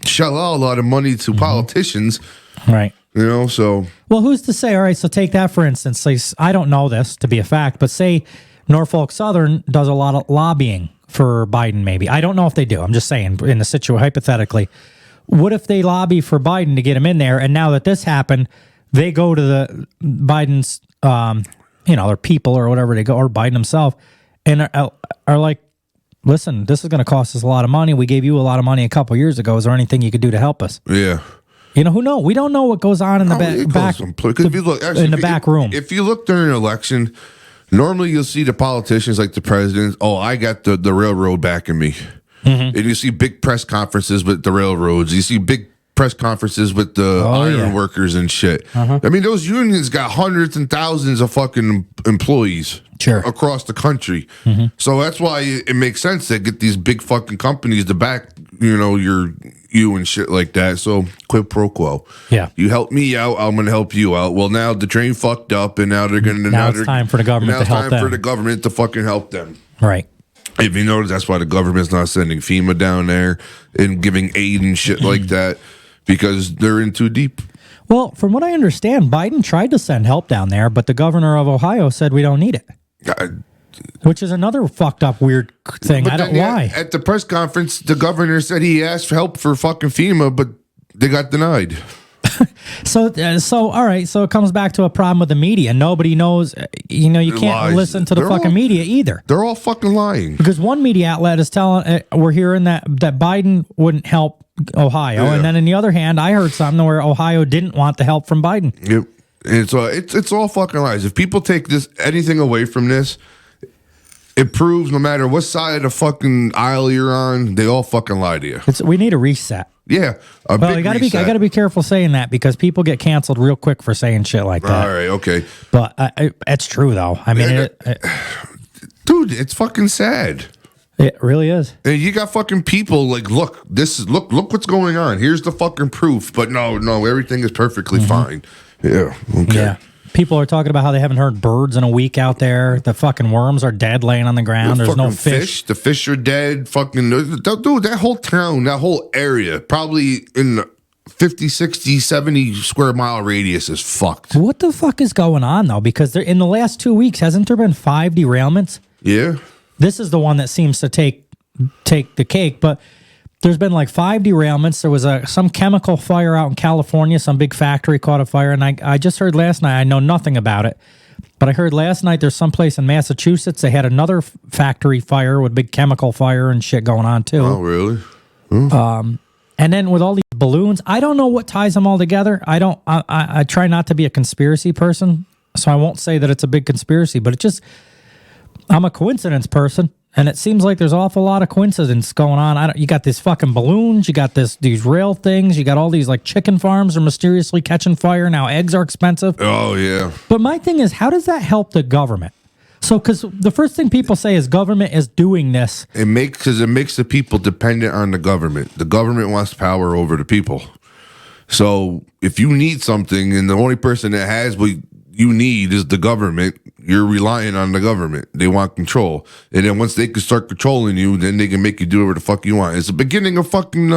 Speaker 12: shell out a lot of money to politicians.
Speaker 11: Right.
Speaker 12: So...
Speaker 11: Well, who's to say? All right, so take that, for instance. I don't know this to be a fact, but say Norfolk Southern does a lot of lobbying for Biden, maybe. I don't know if they do. I'm just saying, in the situation, hypothetically, what if they lobby for Biden to get him in there, and now that this happened, they go to the Biden's, their people or whatever they go, or Biden himself, and are like, listen, this is going to cost us a lot of money. We gave you a lot of money a couple years ago. Is there anything you could do to help us?
Speaker 12: Yeah.
Speaker 11: Who knows? We don't know what goes on in the back room.
Speaker 12: If you look during an election, normally you'll see the politicians like the president, I got the railroad backing me. Mm-hmm. And you see big press conferences with the railroads. You see big press conferences with the iron workers and shit. Uh-huh. I mean, those unions got hundreds and thousands of fucking employees across the country. Mm-hmm. So that's why it makes sense to get these big fucking companies to back, you and shit like that. So quid pro quo.
Speaker 11: Yeah.
Speaker 12: You help me out, I'm going to help you out. Well, now the train fucked up, and now they're going to...
Speaker 11: Now it's time for the government to help them.
Speaker 12: Now it's time for the government to fucking help them.
Speaker 11: Right.
Speaker 12: If you notice, that's why the government's not sending FEMA down there and giving aid and shit like that, because they're in too deep.
Speaker 11: Well, from what I understand, Biden tried to send help down there, but the governor of Ohio said we don't need it. Which is another fucked up weird thing. I don't know why.
Speaker 12: At the press conference, the governor said he asked for help for fucking FEMA, but they got denied.
Speaker 11: So all right. So it comes back to a problem with the media. Nobody knows. You can't listen to the fucking media either.
Speaker 12: They're all fucking lying.
Speaker 11: Because one media outlet is telling, we're hearing that Biden wouldn't help Ohio, and then on the other hand, I heard something where Ohio didn't want the help from Biden.
Speaker 12: Yep. It's all fucking lies. If people take anything away from this, it proves no matter what side of the fucking aisle you're on, they all fucking lie to you.
Speaker 11: We need a reset.
Speaker 12: Yeah,
Speaker 11: I gotta be careful saying that because people get canceled real quick for saying shit like that.
Speaker 12: All right, okay,
Speaker 11: but it's true though. I mean,
Speaker 12: dude, it's fucking sad.
Speaker 11: It really is.
Speaker 12: And you got fucking people like, look what's going on. Here's the fucking proof. But no, everything is perfectly fine. Yeah, okay.
Speaker 11: Yeah. People are talking about how they haven't heard birds in a week out there. The fucking worms are dead laying on the ground. There's no fish.
Speaker 12: The fish are dead. Fucking dude, that whole town, that whole area, probably in 50, 60, 70 square mile radius is fucked.
Speaker 11: What the fuck is going on though? Because in the last 2 weeks, hasn't there been 5 derailments?
Speaker 12: Yeah.
Speaker 11: This is the one that seems to take the cake, but there's been like 5 derailments. There was some chemical fire out in California. Some big factory caught a fire, and I just heard last night, I know nothing about it, but I heard last night there's someplace in Massachusetts, they had another factory fire with big chemical fire and shit going on too.
Speaker 12: Oh, really?
Speaker 11: And then with all these balloons, I don't know what ties them all together. I try not to be a conspiracy person, so I won't say that it's a big conspiracy, but I'm a coincidence person, and it seems like there's an awful lot of coincidence going on. You got these fucking balloons, you got these rail things, you got all these like chicken farms are mysteriously catching fire. Now eggs are expensive.
Speaker 12: Oh, yeah.
Speaker 11: But my thing is, how does that help the government? So, because the first thing people say is government is doing this.
Speaker 12: It makes the people dependent on the government. The government wants power over the people. So if you need something and the only person that has what you need is the government, you're relying on the government. They want control. And then once they can start controlling you, then they can make you do whatever the fuck you want. It's the beginning of fucking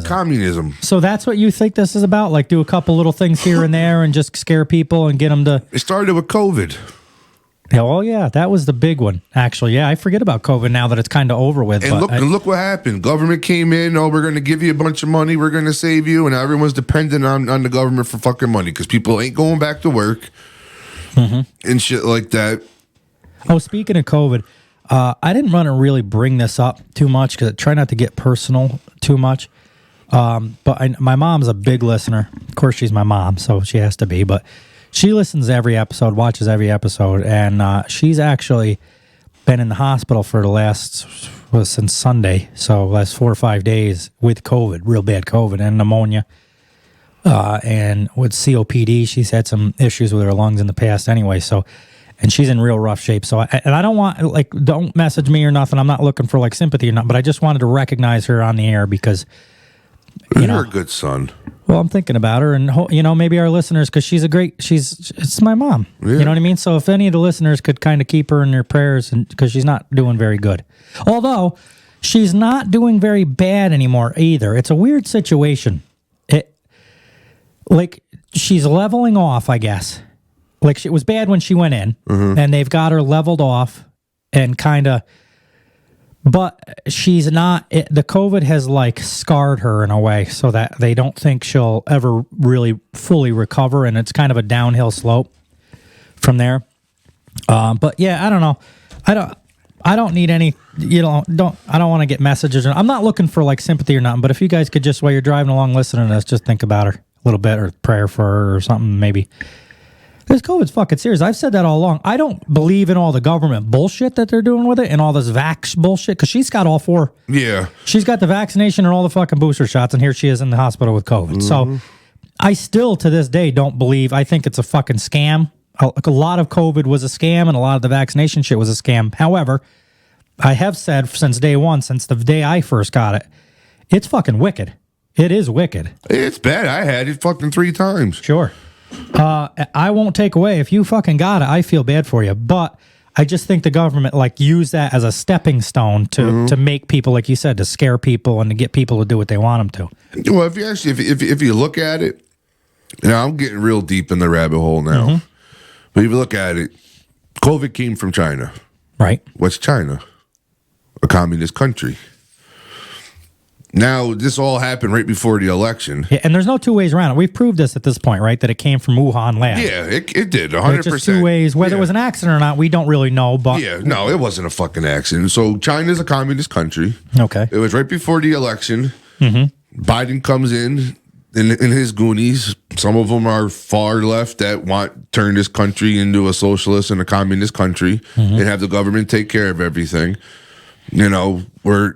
Speaker 12: communism.
Speaker 11: So that's what you think this is about? Like do a couple little things here and there and just scare people and get them to...
Speaker 12: It started with COVID.
Speaker 11: Oh, yeah. That was the big one, actually. Yeah, I forget about COVID now that it's kind of over with.
Speaker 12: And look what happened. Government came in. We're going to give you a bunch of money. We're going to save you. And everyone's dependent on the government for fucking money because people ain't going back to work and shit like that.
Speaker 11: Oh, speaking of COVID, I didn't want to really bring this up too much because I try not to get personal too much. But my mom's a big listener. Of course, she's my mom, so she has to be. But she listens to every episode, watches every episode, and she's actually been in the hospital for since Sunday, so last 4 or 5 days with COVID, real bad COVID and pneumonia. And with COPD, she's had some issues with her lungs in the past anyway, and she's in real rough shape. So, I don't want, don't message me or nothing. I'm not looking for sympathy or nothing, but I just wanted to recognize her on the air because,
Speaker 12: You're a good son.
Speaker 11: Well, I'm thinking about her and, maybe our listeners, because it's my mom. Yeah. You know what I mean? So if any of the listeners could kind of keep her in their prayers because she's not doing very good. Although she's not doing very bad anymore either. It's a weird situation. She's leveling off, I guess. It was bad when she went in and they've got her leveled off and kind of, but she's not, the COVID has like scarred her in a way so that they don't think she'll ever really fully recover. And it's kind of a downhill slope from there. But yeah, I don't know. I don't need any, I don't want to get messages. I'm not looking for like sympathy or nothing, but if you guys could just, while you're driving along listening to us, just think about her a little bit or prayer for her or something maybe. This COVID's fucking serious. I've said that all along. I don't believe in all the government bullshit that they're doing with it and all this vax bullshit because she's got all four.
Speaker 12: Yeah.
Speaker 11: She's got the vaccination and all the fucking booster shots, and here she is in the hospital with COVID. So I still, to this day, don't believe. I think it's a fucking scam. A lot of COVID was a scam, and a lot of the vaccination shit was a scam. However, I have said since day one, since the day I first got it, it's fucking wicked. It is wicked.
Speaker 12: It's bad. I had it fucking 3 times.
Speaker 11: Sure. I won't take away. If you fucking got it, I feel bad for you. But I just think the government like use that as a stepping stone to make people, like you said, to scare people and to get people to do what they want them to.
Speaker 12: Well, if you actually, if you look at it, I'm getting real deep in the rabbit hole now. But if you look at it, COVID came from China.
Speaker 11: Right.
Speaker 12: What's China? A communist country. Now, this all happened right before the election.
Speaker 11: Yeah, and there's no two ways around it. We've proved this at this point, right? That it came from Wuhan lab.
Speaker 12: Yeah, it did, 100%.
Speaker 11: It's just two ways. Whether it was an accident or not, we don't really know. But
Speaker 12: yeah, no, it wasn't a fucking accident. So China's a communist country.
Speaker 11: Okay.
Speaker 12: It was right before the election. Biden comes in his goonies. Some of them are far left that want turn this country into a socialist and a communist country and have the government take care of everything. We're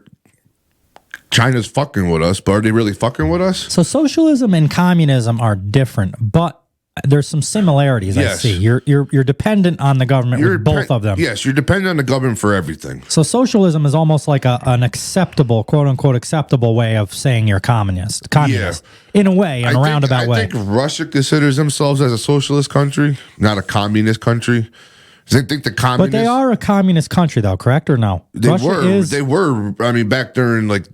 Speaker 12: China's fucking with us, but are they really fucking with us?
Speaker 11: So socialism and communism are different, but there's some similarities.
Speaker 12: Yes.
Speaker 11: I see. You're dependent on the government with both of them.
Speaker 12: Yes, you're dependent on the government for everything.
Speaker 11: So socialism is almost like an acceptable, quote unquote, acceptable way of saying you're communist. In a way, in a roundabout way.
Speaker 12: I think Russia considers themselves as a socialist country, not a communist country. They think the communists,
Speaker 11: but they are a communist country, though, correct or no?
Speaker 12: They were. I mean, back during like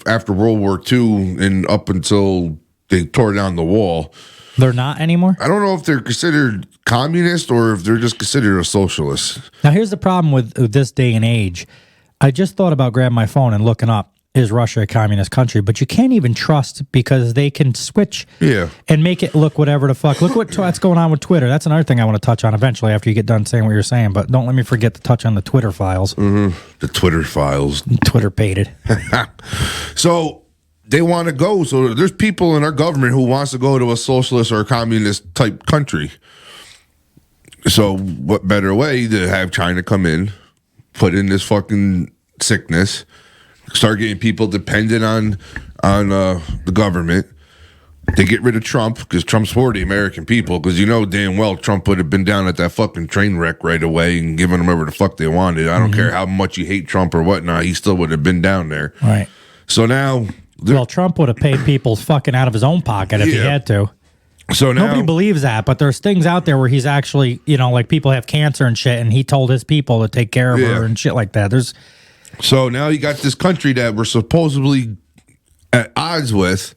Speaker 12: after World War II and up until they tore down the wall.
Speaker 11: They're not anymore?
Speaker 12: I don't know if they're considered communist or if they're just considered a socialist.
Speaker 11: Now, here's the problem with this day and age. I just thought about grabbing my phone and looking up, is Russia a communist country? But you can't even trust because they can switch and make it look whatever the fuck. Look what's going on with Twitter. That's another thing I want to touch on eventually after you get done saying what you're saying. But don't let me forget to touch on the Twitter files.
Speaker 12: The Twitter files.
Speaker 11: Twitter pated.
Speaker 12: So they want to go. So there's people in our government who wants to go to a socialist or a communist type country. So what better way to have China come in, put in this fucking sickness, start getting people dependent on the government. They get rid of Trump because Trump's for the American people. Because damn well Trump would have been down at that fucking train wreck right away and given them whatever the fuck they wanted. I don't care how much you hate Trump or whatnot. He still would have been down there.
Speaker 11: Right.
Speaker 12: So now,
Speaker 11: Trump would have paid people fucking out of his own pocket if he had to.
Speaker 12: So now,
Speaker 11: nobody believes that, but there's things out there where he's actually, like people have cancer and shit, and he told his people to take care of her and shit like that.
Speaker 12: So now you got this country that we're supposedly at odds with,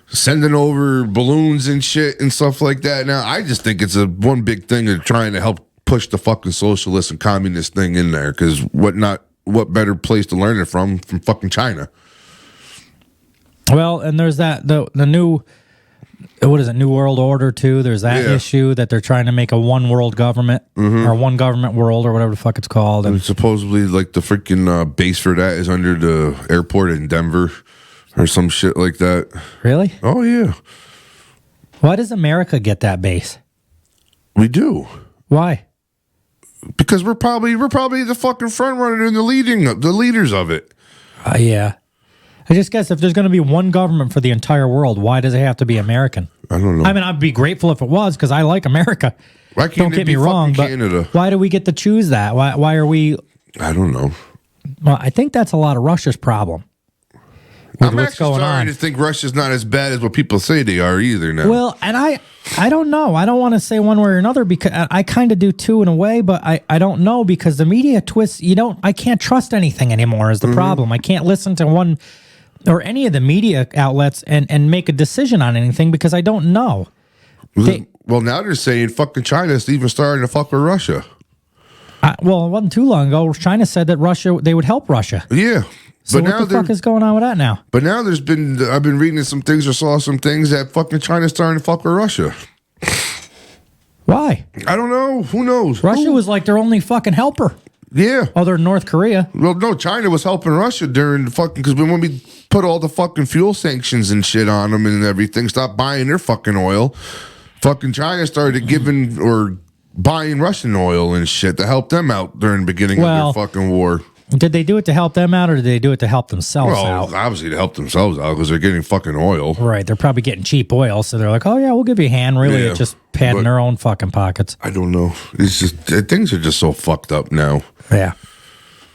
Speaker 12: sending over balloons and shit and stuff like that. Now, I just think it's one big thing of trying to help push the fucking socialist and communist thing in there, because what better place to learn it from fucking China?
Speaker 11: Well, and there's the new, what is it, New World Order too? There's that issue that they're trying to make a one world government or one government world or whatever the fuck it's called.
Speaker 12: And supposedly like the freaking base for that is under the airport in Denver or some shit like that.
Speaker 11: Really?
Speaker 12: Oh, yeah.
Speaker 11: Why does America get that base?
Speaker 12: We do.
Speaker 11: Why?
Speaker 12: Because we're probably the fucking front runner and the leaders of it.
Speaker 11: Yeah. I just guess if there's going to be one government for the entire world, why does it have to be American?
Speaker 12: I don't know.
Speaker 11: I mean, I'd be grateful if it was because I like America.
Speaker 12: Why can't
Speaker 11: don't get me wrong, but
Speaker 12: Canada?
Speaker 11: Why do we get to choose that? Why are we?
Speaker 12: I don't know.
Speaker 11: Well, I think that's a lot of Russia's problem.
Speaker 12: I'm actually starting to think Russia's not as bad as what people say they are either now.
Speaker 11: Well, and I don't know. I don't want to say one way or another because I kind of do too in a way, but I don't know because the media twists. I can't trust anything anymore is the problem. I can't listen to one or any of the media outlets and make a decision on anything because I don't know.
Speaker 12: Well, now they're saying fucking China's even starting to fuck with Russia.
Speaker 11: Well, it wasn't too long ago. China said that they would help Russia.
Speaker 12: Yeah.
Speaker 11: So what the fuck is going on with that now?
Speaker 12: But now I've been reading some things or saw some things that fucking China's starting to fuck with Russia.
Speaker 11: Why?
Speaker 12: I don't know. Who knows?
Speaker 11: Russia was like their only fucking helper.
Speaker 12: Yeah.
Speaker 11: Other than North Korea.
Speaker 12: Well, no, China was helping Russia during the fucking, because when we put all the fucking fuel sanctions and shit on them and everything, stopped buying their fucking oil, fucking China started giving or buying Russian oil and shit to help them out during the beginning of their fucking war.
Speaker 11: Did they do it to help them out, or did they do it to help themselves out?
Speaker 12: Well, obviously to help themselves out because they're getting fucking oil.
Speaker 11: Right. They're probably getting cheap oil, so they're like, oh, yeah, we'll give you a hand. Really, it's just padding their own fucking pockets.
Speaker 12: I don't know. It's just, things are just so fucked up now.
Speaker 11: Yeah.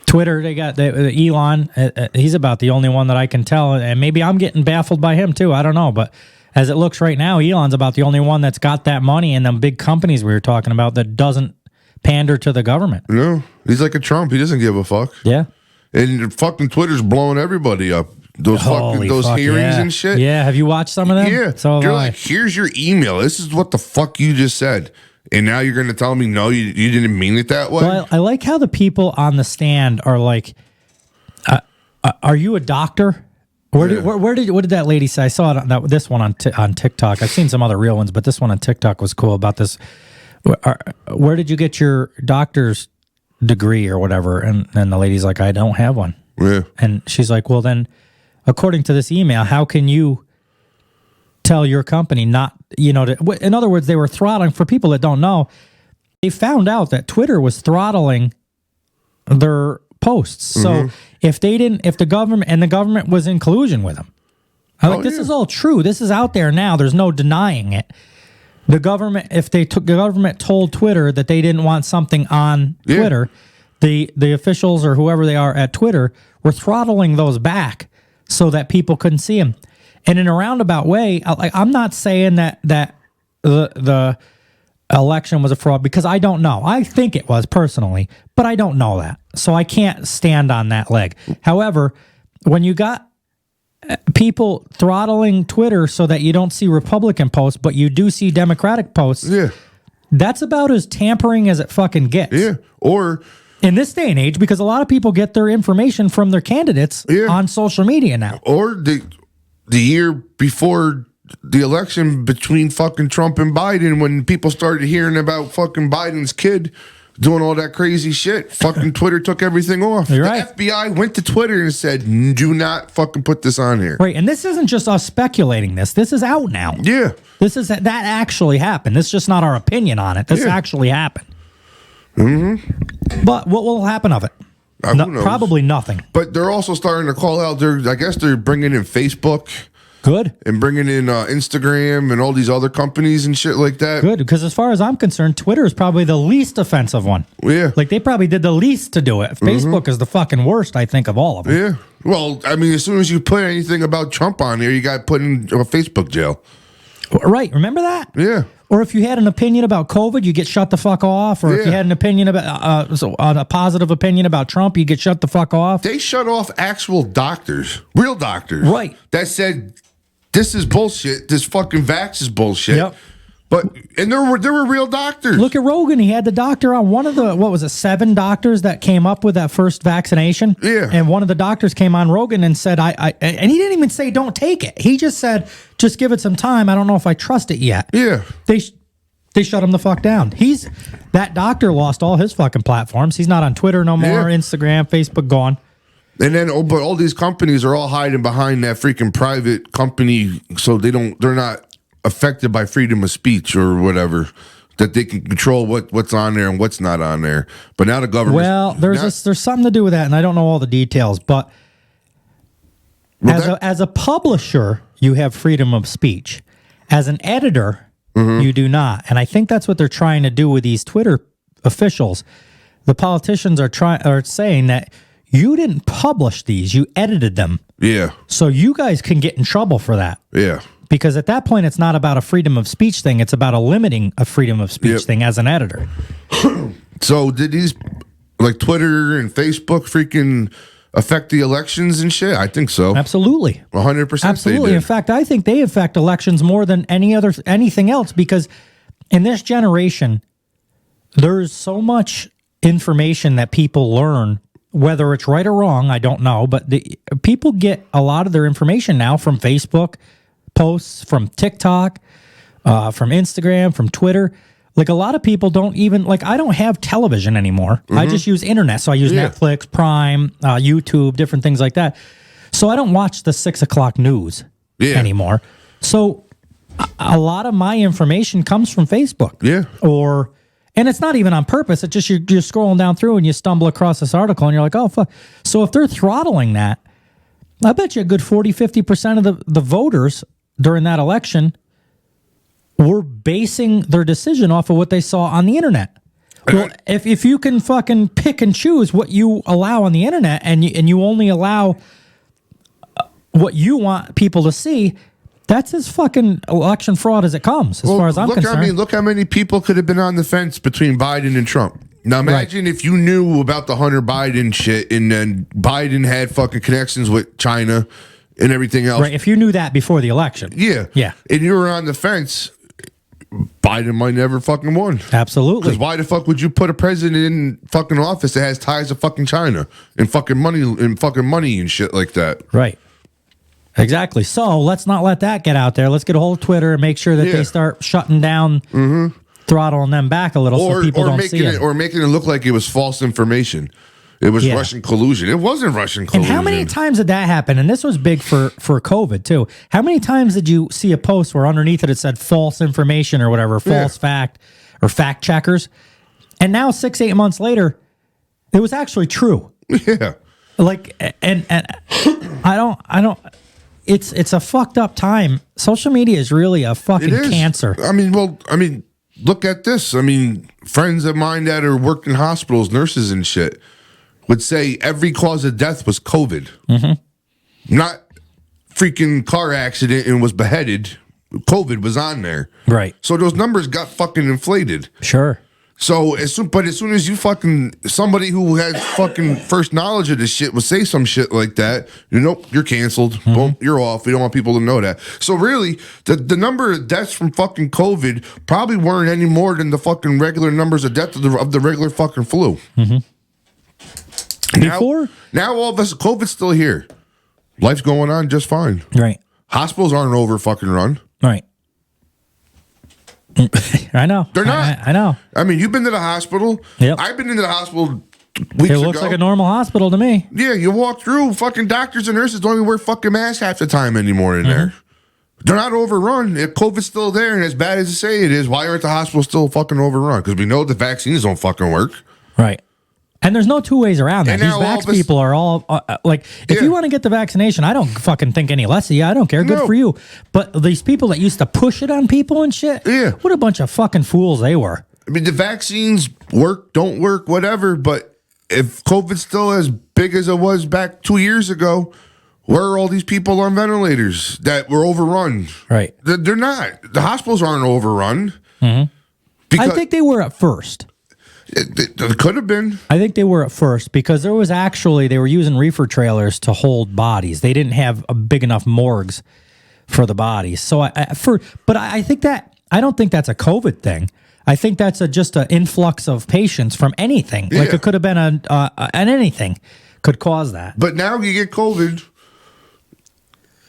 Speaker 11: Twitter, they got Elon. He's about the only one that I can tell, and maybe I'm getting baffled by him too. I don't know, but as it looks right now, Elon's about the only one that's got that money in them big companies we were talking about that doesn't pander to the government.
Speaker 12: No, he's like a Trump. He doesn't give a fuck.
Speaker 11: Yeah.
Speaker 12: And fucking Twitter's blowing everybody up. Those hearings and shit.
Speaker 11: Yeah, have you watched some of them?
Speaker 12: Yeah.
Speaker 11: So
Speaker 12: you're like, here's your email. This is what the fuck you just said. And now you're going to tell me, no, you didn't mean it that way?
Speaker 11: Well, I like how the people on the stand are like, are you a doctor? What did that lady say? I saw it this one on TikTok. I've seen some other real ones, but this one on TikTok was cool about this. Where did you get your doctor's degree or whatever? And the lady's like, I don't have one.
Speaker 12: Yeah.
Speaker 11: And she's like, well, then, according to this email, how can you tell your company not, in other words, they were throttling, for people that don't know, they found out that Twitter was throttling their posts. So if the government was in collusion with them, this is all true. This is out there now. There's no denying it. The government, the government told Twitter that they didn't want something on Twitter, the officials or whoever they are at Twitter were throttling those back so that people couldn't see them. And in a roundabout way, I'm not saying that the election was a fraud, because I don't know. I think it was personally, but I don't know that. So I can't stand on that leg. However, when you got people throttling Twitter so that you don't see Republican posts, but you do see Democratic posts, that's about as tampering as it fucking gets.
Speaker 12: Yeah. Or
Speaker 11: in this day and age, because a lot of people get their information from their candidates on social media now.
Speaker 12: Or the year before the election between fucking Trump and Biden, when people started hearing about fucking Biden's kid doing all that crazy shit, fucking Twitter took everything off.
Speaker 11: You're
Speaker 12: the
Speaker 11: right.
Speaker 12: FBI went to Twitter and said, do not fucking put this on here.
Speaker 11: Right, and this isn't just us speculating this. This is out now.
Speaker 12: Yeah.
Speaker 11: That actually happened. This is just not our opinion on it. This actually happened. But what will happen of it? Probably nothing.
Speaker 12: But they're also starting to call out, I guess they're bringing in Facebook.
Speaker 11: Good.
Speaker 12: And bringing in Instagram and all these other companies and shit like that.
Speaker 11: Good, because as far as I'm concerned, Twitter is probably the least offensive one.
Speaker 12: Yeah.
Speaker 11: Like, they probably did the least to do it. Facebook is the fucking worst, I think, of all of them.
Speaker 12: Yeah. Well, I mean, as soon as you put anything about Trump on there, you got put in a Facebook jail.
Speaker 11: Right. Remember that?
Speaker 12: Yeah.
Speaker 11: Or if you had an opinion about COVID, you get shut the fuck off. Or if you had an opinion about a positive opinion about Trump, you get shut the fuck off.
Speaker 12: They shut off actual doctors, real doctors,
Speaker 11: right?
Speaker 12: That said, this is bullshit. This fucking vax is bullshit.
Speaker 11: Yep.
Speaker 12: And there were real doctors.
Speaker 11: Look at Rogan. He had the doctor on one of the 7 doctors that came up with that first vaccination.
Speaker 12: Yeah.
Speaker 11: And one of the doctors came on Rogan and said, and he didn't even say don't take it. He just said, just give it some time. I don't know if I trust it yet.
Speaker 12: Yeah.
Speaker 11: They shut him the fuck down. That doctor lost all his fucking platforms. He's not on Twitter no more, Instagram, Facebook, gone.
Speaker 12: And then, but all these companies are all hiding behind that freaking private company, so they're not affected by freedom of speech or whatever, that they can control what's on there and what's not on there. But now the government.
Speaker 11: Well, there's something to do with that, and I don't know all the details. But as a publisher, you have freedom of speech. As an editor, you do not, and I think that's what they're trying to do with these Twitter officials. The politicians are saying that you didn't publish these; you edited them.
Speaker 12: Yeah. So
Speaker 11: you guys can get in trouble for that.
Speaker 12: Yeah.
Speaker 11: Because at that point, it's not about a freedom of speech thing. It's about a limiting a freedom of speech thing as an editor.
Speaker 12: So did these, like Twitter and Facebook, freaking affect the elections and shit? I think so.
Speaker 11: Absolutely.
Speaker 12: 100%.
Speaker 11: Absolutely. In fact, I think they affect elections more than anything else, because in this generation, there's so much information that people learn, whether it's right or wrong, I don't know, but people get a lot of their information now from Facebook posts, from TikTok, from Instagram, from Twitter. Like a lot of people don't even, like I don't have television anymore. I just use internet. So I use Netflix, Prime, YouTube, different things like that. So I don't watch the 6 o'clock news anymore. So a lot of my information comes from Facebook.
Speaker 12: Yeah.
Speaker 11: And it's not even on purpose. It's just you're scrolling down through and you stumble across this article and you're like, oh, fuck. So if they're throttling that, I bet you a good 40-50% of the voters during that election were basing their decision off of what they saw on the internet. Well, if you can fucking pick and choose what you allow on the internet and you only allow what you want people to see, that's as fucking election fraud as it comes, as far as I'm concerned.
Speaker 12: Look how many people could have been on the fence between Biden and Trump. Now imagine if you knew about the Hunter Biden shit and then Biden had fucking connections with China and everything else.
Speaker 11: Right, if you knew that before the election.
Speaker 12: Yeah.
Speaker 11: Yeah.
Speaker 12: And you were on the fence, Biden might never fucking won.
Speaker 11: Absolutely.
Speaker 12: Because why the fuck would you put a president in fucking office that has ties to fucking China and fucking money and shit like that?
Speaker 11: Right. Exactly. So let's not let that get out there. Let's get a hold of Twitter and make sure that they start shutting down, throttling them back a little so people don't see it.
Speaker 12: Or making it look like it was false information. It was Russian collusion. It wasn't Russian collusion.
Speaker 11: And how many times did that happen? And this was big for COVID too. How many times did you see a post where underneath it said false information or whatever, false fact or fact checkers? And now 6-8 months later, it was actually true.
Speaker 12: Yeah.
Speaker 11: Like, and I don't. It's a fucked up time. Social media is really a fucking cancer.
Speaker 12: I mean, look at this. I mean, friends of mine that are working in hospitals, nurses and shit, would say every cause of death was COVID. Not freaking car accident and was beheaded. COVID was on there.
Speaker 11: Right.
Speaker 12: So those numbers got fucking inflated.
Speaker 11: Sure.
Speaker 12: So as soon as you fucking somebody who had fucking first knowledge of this shit would say some shit like that, you're canceled. Boom, you're off. We don't want people to know that. So really, the number of deaths from fucking COVID probably weren't any more than the fucking regular numbers of death of the regular fucking flu. Now all of us, COVID's still here. Life's going on just fine.
Speaker 11: Right.
Speaker 12: Hospitals aren't over fucking run.
Speaker 11: Right. I know.
Speaker 12: They're not.
Speaker 11: I know.
Speaker 12: I mean, you've been to the hospital.
Speaker 11: Yep.
Speaker 12: I've been into the hospital weeks ago.
Speaker 11: It looks like a normal hospital to me.
Speaker 12: Yeah, you walk through, fucking doctors and nurses don't even wear fucking masks half the time anymore in there. They're not overrun. If COVID's still there, and as bad as you say it is, why aren't the hospitals still fucking overrun? Because we know the vaccines don't fucking work.
Speaker 11: Right. And there's no two ways around that. These vax people are all like, if you want to get the vaccination, I don't fucking think any less of you. I don't care. Good for you. But these people that used to push it on people and shit, what a bunch of fucking fools they were.
Speaker 12: I mean, the vaccines work, don't work, whatever. But if COVID's still as big as it was back 2 years ago, where are all these people on ventilators that were overrun?
Speaker 11: Right.
Speaker 12: They're not. The hospitals aren't overrun.
Speaker 11: I think they were at first.
Speaker 12: It could have been.
Speaker 11: I think they were at first because they were using reefer trailers to hold bodies. They didn't have a big enough morgues for the bodies. So I don't think that's a COVID thing. I think that's just an influx of patients from anything. Like it could have been an anything could cause that.
Speaker 12: But now you get COVID.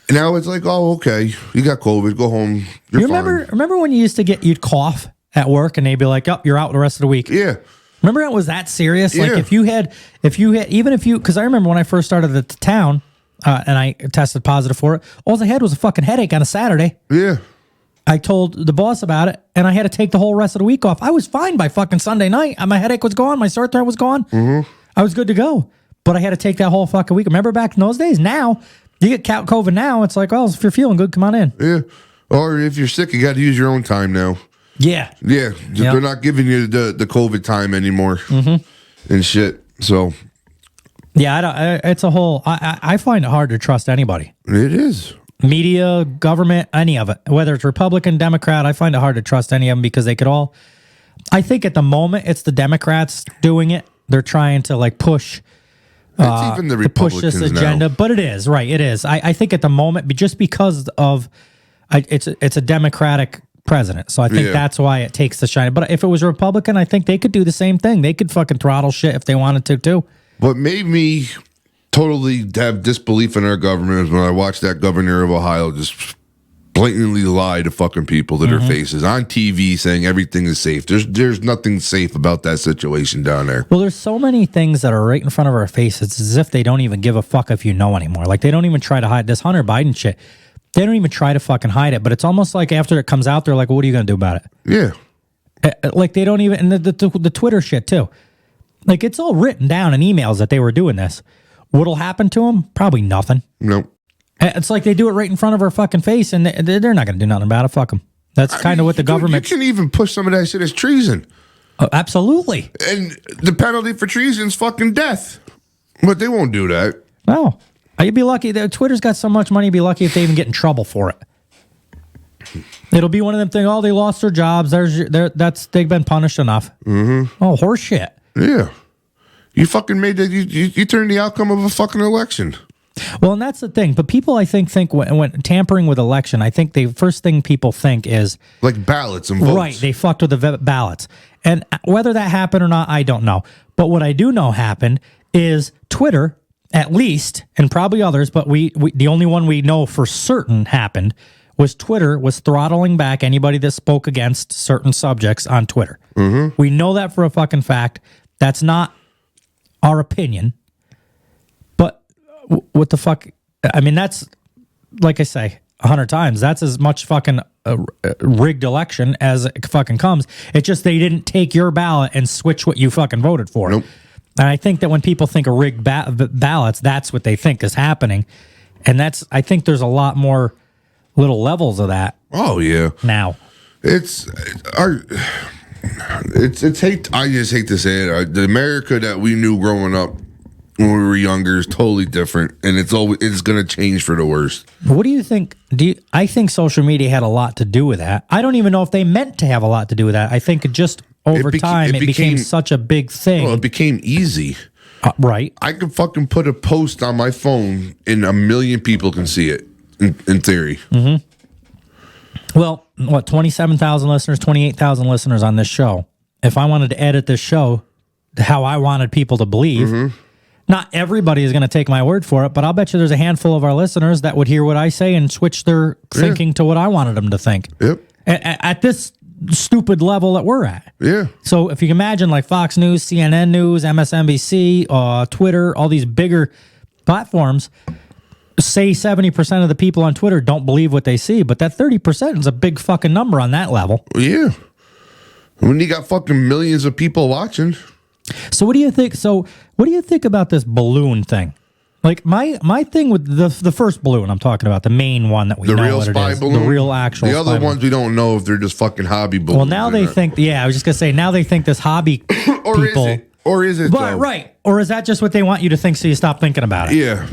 Speaker 12: Now it's like, oh, okay, you got COVID, go home. You're fine.
Speaker 11: Remember when you'd cough at work and they'd be like, oh, you're out the rest of the week.
Speaker 12: Yeah.
Speaker 11: Remember it was that serious? Like if you had, because I remember when I first started at the town and I tested positive for it, all I had was a fucking headache on a Saturday.
Speaker 12: Yeah.
Speaker 11: I told the boss about it and I had to take the whole rest of the week off. I was fine by fucking Sunday night. My headache was gone. My sore throat was gone. I was good to go. But I had to take that whole fucking week. Remember back in those days? Now, you get COVID now, it's like, well, if you're feeling good, come on in.
Speaker 12: Yeah. Or if you're sick, you got to use your own time now.
Speaker 11: Yeah.
Speaker 12: Yeah. They're not giving you the COVID time anymore and shit. So.
Speaker 11: Yeah, it's a whole, I find it hard to trust anybody.
Speaker 12: It is.
Speaker 11: Media, government, any of it. Whether it's Republican, Democrat, I find it hard to trust any of them because they could all, I think at the moment, it's the Democrats doing it. They're trying to like push.
Speaker 12: It's even the Republicans
Speaker 11: push this agenda,
Speaker 12: now.
Speaker 11: But it is right. It is. I think at the moment, but just because of, it's a Democratic president. So I think that's why it takes the shine. But if it was a Republican, I think they could do the same thing. They could fucking throttle shit if they wanted to too.
Speaker 12: What made me totally have disbelief in our government is when I watched that governor of Ohio just blatantly lie to fucking people to their faces on TV saying everything is safe. There's nothing safe about that situation down there.
Speaker 11: Well, there's so many things that are right in front of our faces. It's as if they don't even give a fuck if you know anymore. Like they don't even try to hide this Hunter Biden shit. They don't even try to fucking hide it. But it's almost like after it comes out, they're like, well, what are you going to do about it?
Speaker 12: Yeah.
Speaker 11: Like they don't even, and the Twitter shit too. Like it's all written down in emails that they were doing this. What'll happen to them? Probably nothing.
Speaker 12: Nope.
Speaker 11: It's like they do it right in front of our fucking face, and they're not going to do nothing about it. Fuck them. That's kind of what the government.
Speaker 12: You can even push some of that shit as treason.
Speaker 11: Oh, absolutely.
Speaker 12: And the penalty for treason is fucking death. But they won't do that.
Speaker 11: No. You'd be lucky. Twitter's got so much money, you'd be lucky if they even get in trouble for it. It'll be one of them things, oh, they lost their jobs. They've been punished enough. Mm-hmm. Oh, horse shit.
Speaker 12: Yeah. You fucking made that. You turned the outcome of a fucking election.
Speaker 11: Well, and that's the thing. But people, I think when tampering with election, I think the first thing people think is
Speaker 12: like ballots and votes.
Speaker 11: Right, they fucked with the ballots, and whether that happened or not, I don't know. But what I do know happened is Twitter, at least, and probably others, but we the only one we know for certain happened was Twitter was throttling back anybody that spoke against certain subjects on Twitter. Mm-hmm. We know that for a fucking fact. That's not our opinion. What the fuck? I mean, that's, like I say 100 times, that's as much fucking rigged election as it fucking comes. It's just they didn't take your ballot and switch what you fucking voted for.
Speaker 12: Nope.
Speaker 11: And I think that when people think of rigged ballots, that's what they think is happening. And I think there's a lot more little levels of that.
Speaker 12: Oh, yeah.
Speaker 11: Now.
Speaker 12: It's hate. I just hate to say it. The America that we knew growing up when we were younger is totally different, and it's going to change for the worse.
Speaker 11: What do you think? I think social media had a lot to do with that. I don't even know if they meant to have a lot to do with that. I think just over time it became such a big thing.
Speaker 12: Well, it became easy.
Speaker 11: Right.
Speaker 12: I could fucking put a post on my phone, and 1 million people can see it. In theory.
Speaker 11: Mm-hmm. Well, 27,000 listeners, 28,000 listeners on this show. If I wanted to edit this show to how I wanted people to believe. Not everybody is going to take my word for it, but I'll bet you there's a handful of our listeners that would hear what I say and switch their thinking to what I wanted them to think.
Speaker 12: Yep.
Speaker 11: At this stupid level that we're at.
Speaker 12: Yeah.
Speaker 11: So if you can imagine like Fox News, CNN News, MSNBC, Twitter, all these bigger platforms, say 70% of the people on Twitter don't believe what they see, but that 30% is a big fucking number on that level.
Speaker 12: Yeah. When you got fucking millions of people watching.
Speaker 11: So what do you think? So what do you think about this balloon thing? Like my thing with the first balloon I'm talking about, the main one that we know
Speaker 12: real
Speaker 11: what
Speaker 12: spy
Speaker 11: it is,
Speaker 12: balloon?
Speaker 11: the real actual.
Speaker 12: The other
Speaker 11: spy
Speaker 12: ones we don't know if they're just fucking hobby balloons.
Speaker 11: Well, now they think. Yeah, I was just gonna say now they think this hobby people.
Speaker 12: Or is it?
Speaker 11: But, right. Or is that just what they want you to think so you stop thinking about it?
Speaker 12: Yeah.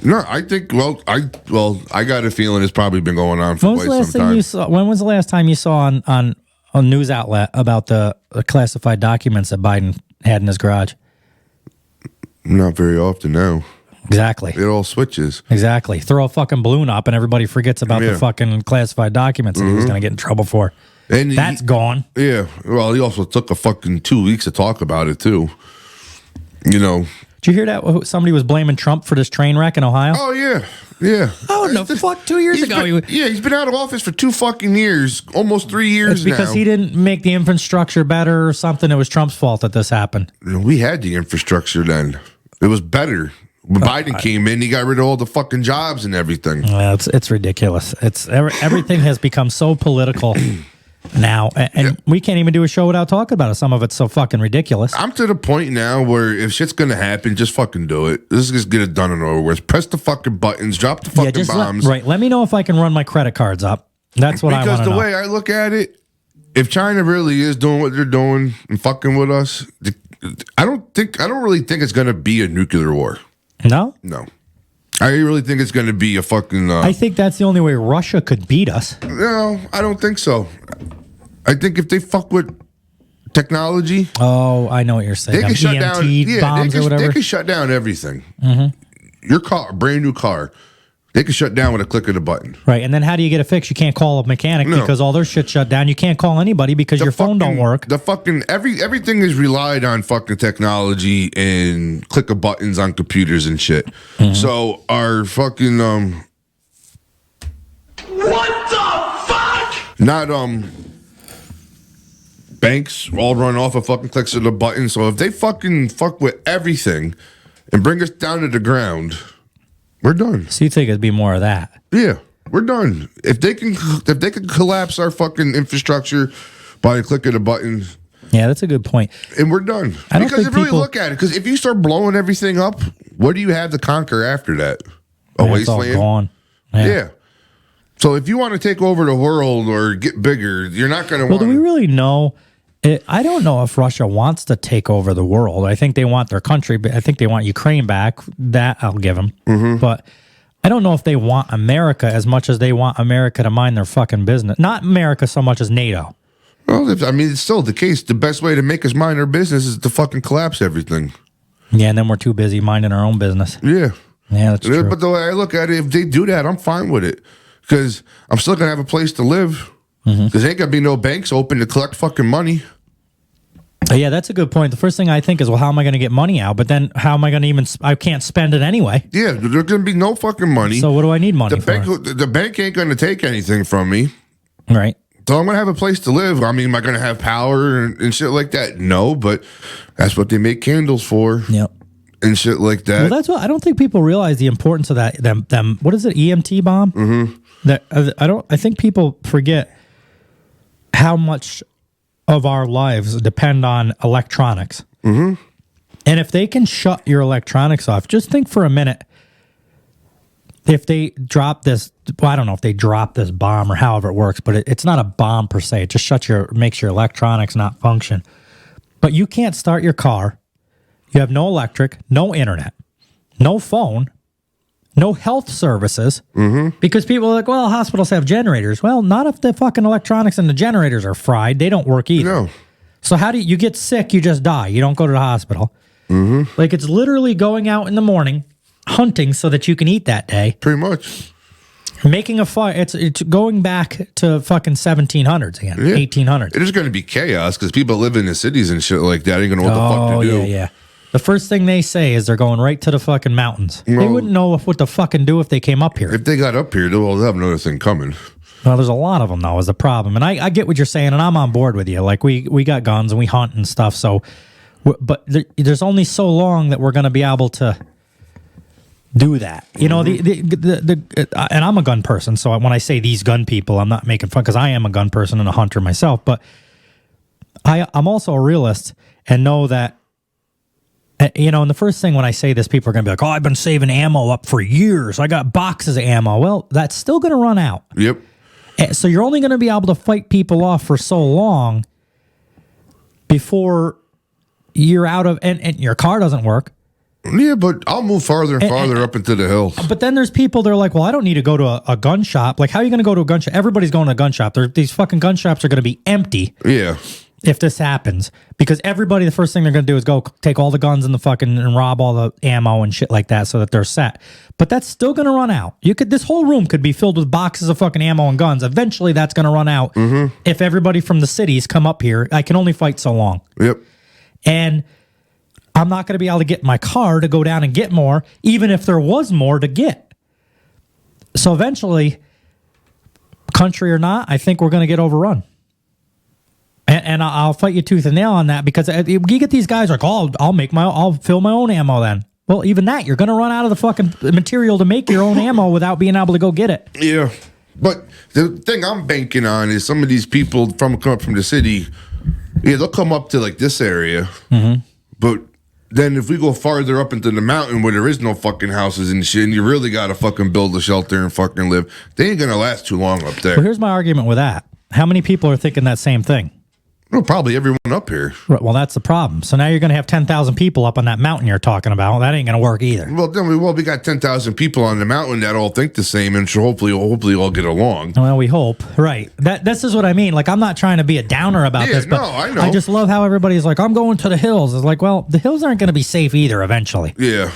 Speaker 12: No, I think. I got a feeling it's probably been going on for quite some time.
Speaker 11: When was the last time you saw on a news outlet about the classified documents that Biden had in his garage?
Speaker 12: Not very often now.
Speaker 11: Exactly.
Speaker 12: It all switches.
Speaker 11: Exactly. Throw a fucking balloon up and everybody forgets about the fucking classified documents that he was going to get in trouble for. And that's gone.
Speaker 12: Yeah. Well, he also took a fucking 2 weeks to talk about it, too. You know.
Speaker 11: Did you hear that somebody was blaming Trump for this train wreck in Ohio?
Speaker 12: Oh, yeah. Yeah.
Speaker 11: Oh, no, fuck, 2 years ago.
Speaker 12: He's been out of office for 2 fucking years. Almost 3 years
Speaker 11: it's because he didn't make the infrastructure better or something. It was Trump's fault that this happened.
Speaker 12: We had the infrastructure then. It was better. When Biden came in, he got rid of all the fucking jobs and everything.
Speaker 11: Well, it's ridiculous. Everything has become so political now, and we can't even do a show without talking about it. Some of it's so fucking ridiculous.
Speaker 12: I'm to the point now where if shit's gonna happen, just fucking do it. Let's just get it done and over with. Press the fucking buttons, drop the fucking bombs.
Speaker 11: Let me know if I can run my credit cards up. That's what I want to know.
Speaker 12: Because the way I look at it, if China really is doing what they're doing and fucking with us, I don't really think it's gonna be a nuclear war.
Speaker 11: No?
Speaker 12: No. I really think it's going to be a fucking...
Speaker 11: I think that's the only way Russia could beat us.
Speaker 12: No, I don't think so. I think if they fuck with technology...
Speaker 11: Oh, I know what you're saying.
Speaker 12: They can shut down...
Speaker 11: bombs or whatever.
Speaker 12: They can shut down everything.
Speaker 11: Mm-hmm.
Speaker 12: Your car, brand new car, They can shut down with a click of the button.
Speaker 11: Right, and then how do you get it fixed? You can't call a mechanic because all their shit shut down. You can't call anybody because your phone don't work.
Speaker 12: The fucking everything is relied on fucking technology and click of buttons on computers and shit. Mm-hmm. So our fucking
Speaker 5: What the fuck?
Speaker 12: Not banks all run off of fucking clicks of the button. So if they fucking fuck with everything and bring us down to the ground, we're done.
Speaker 11: So you think it'd be more of that?
Speaker 12: Yeah, we're done. If they can collapse our fucking infrastructure by a click of the button.
Speaker 11: Yeah, that's a good point.
Speaker 12: And we're done. Because if you really look at it, because if you start blowing everything up, what do you have to conquer after that? A wasteland?
Speaker 11: It's all gone.
Speaker 12: Yeah. So if you want to take over the world or get bigger, you're not going to want.
Speaker 11: Well, do we really know? I don't know if Russia wants to take over the world. I think they want their country, but I think they want Ukraine back. That I'll give them. Mm-hmm. But I don't know if they want America as much as they want America to mind their fucking business. Not America so much as NATO.
Speaker 12: Well, I mean, it's still the case. The best way to make us mind our business is to fucking collapse everything.
Speaker 11: Yeah, and then we're too busy minding our own business.
Speaker 12: Yeah.
Speaker 11: Yeah, that's true.
Speaker 12: But the way I look at it, if they do that, I'm fine with it. Because I'm still going to have a place to live. Because ain't going to be no banks open to collect fucking money.
Speaker 11: Yeah, that's a good point. The first thing I think is, well, how am I going to get money out? But then how am I going to I can't spend it anyway.
Speaker 12: Yeah, there's going to be no fucking money.
Speaker 11: So what do I need money for?
Speaker 12: The bank ain't going to take anything from me.
Speaker 11: Right.
Speaker 12: So I'm going to have a place to live. I mean, am I going to have power and shit like that? No, but that's what they make candles for.
Speaker 11: Yep.
Speaker 12: And shit like that.
Speaker 11: Well, that's what I don't think people realize the importance of that. Them what is it? EMT bomb? Mm-hmm. That I think people forget how much of our lives depend on electronics. Mm-hmm. And if they can shut your electronics off, just think for a minute. If they drop this, well, I don't know if they drop this bomb or however it works, but it's not a bomb per se. It just makes your electronics not function. But you can't start your car. You have no electric, no internet, no phone, no health services, because people are like, well, hospitals have generators. Well, not if the fucking electronics and the generators are fried. They don't work either. No. So how do you get sick? You just die. You don't go to the hospital. Mm-hmm. Like, it's literally going out in the morning, hunting so that you can eat that day.
Speaker 12: Pretty much.
Speaker 11: Making a fire. It's going back to fucking 1700s again, 1800s.
Speaker 12: It is going to be chaos because people live in the cities and shit like that. Ain't going to know what the fuck to do.
Speaker 11: Yeah. The first thing they say is they're going right to the fucking mountains. Well, they wouldn't know what to fucking do if they came up here.
Speaker 12: If they got up here, they'll have another thing coming.
Speaker 11: Well, there's a lot of them, though, is the problem. And I get what you're saying, and I'm on board with you. Like, we got guns and we hunt and stuff, so... But there's only so long that we're going to be able to do that. You know, and I'm a gun person, so when I say these gun people, I'm not making fun, because I am a gun person and a hunter myself, but I'm also a realist and know that, you know, and the first thing when I say this, people are going to be like, oh, I've been saving ammo up for years. I got boxes of ammo. Well, that's still going to run out.
Speaker 12: Yep.
Speaker 11: So you're only going to be able to fight people off for so long before you're out of, and your car doesn't work.
Speaker 12: Yeah, but I'll move farther and farther up into the hills.
Speaker 11: But then there's people, they're like, well, I don't need to go to a gun shop. Like, how are you going to go to a gun shop? Everybody's going to a gun shop. These fucking gun shops are going to be empty.
Speaker 12: Yeah.
Speaker 11: If this happens, because everybody, the first thing they're going to do is go take all the guns and and rob all the ammo and shit like that so that they're set. But that's still going to run out. This whole room could be filled with boxes of fucking ammo and guns. Eventually that's going to run out. Mm-hmm. If everybody from the cities come up here. I can only fight so long.
Speaker 12: Yep.
Speaker 11: And I'm not going to be able to get my car to go down and get more, even if there was more to get. So eventually, country or not, I think we're going to get overrun. And I'll fight you tooth and nail on that, because you get these guys like, oh, I'll fill my own ammo then. Well, even that, you're going to run out of the fucking material to make your own ammo without being able to go get it.
Speaker 12: Yeah. But the thing I'm banking on is some of these people come up from the city, they'll come up to like this area. Mm-hmm. But then if we go farther up into the mountain where there is no fucking houses and shit, and you really got to fucking build a shelter and fucking live, they ain't going to last too long up there.
Speaker 11: Well, here's my argument with that. How many people are thinking that same thing?
Speaker 12: Well, probably everyone up here.
Speaker 11: Right, well, that's the problem. So now you're going to have 10,000 people up on that mountain you're talking about. That ain't going to work either.
Speaker 12: Well, then we got 10,000 people on the mountain that all think the same, and so hopefully all get along.
Speaker 11: Well, we hope. Right. This is what I mean. Like, I'm not trying to be a downer about this, but
Speaker 12: I know.
Speaker 11: I just love how everybody's like, I'm going to the hills. It's like, well, the hills aren't going to be safe either eventually.
Speaker 12: Yeah.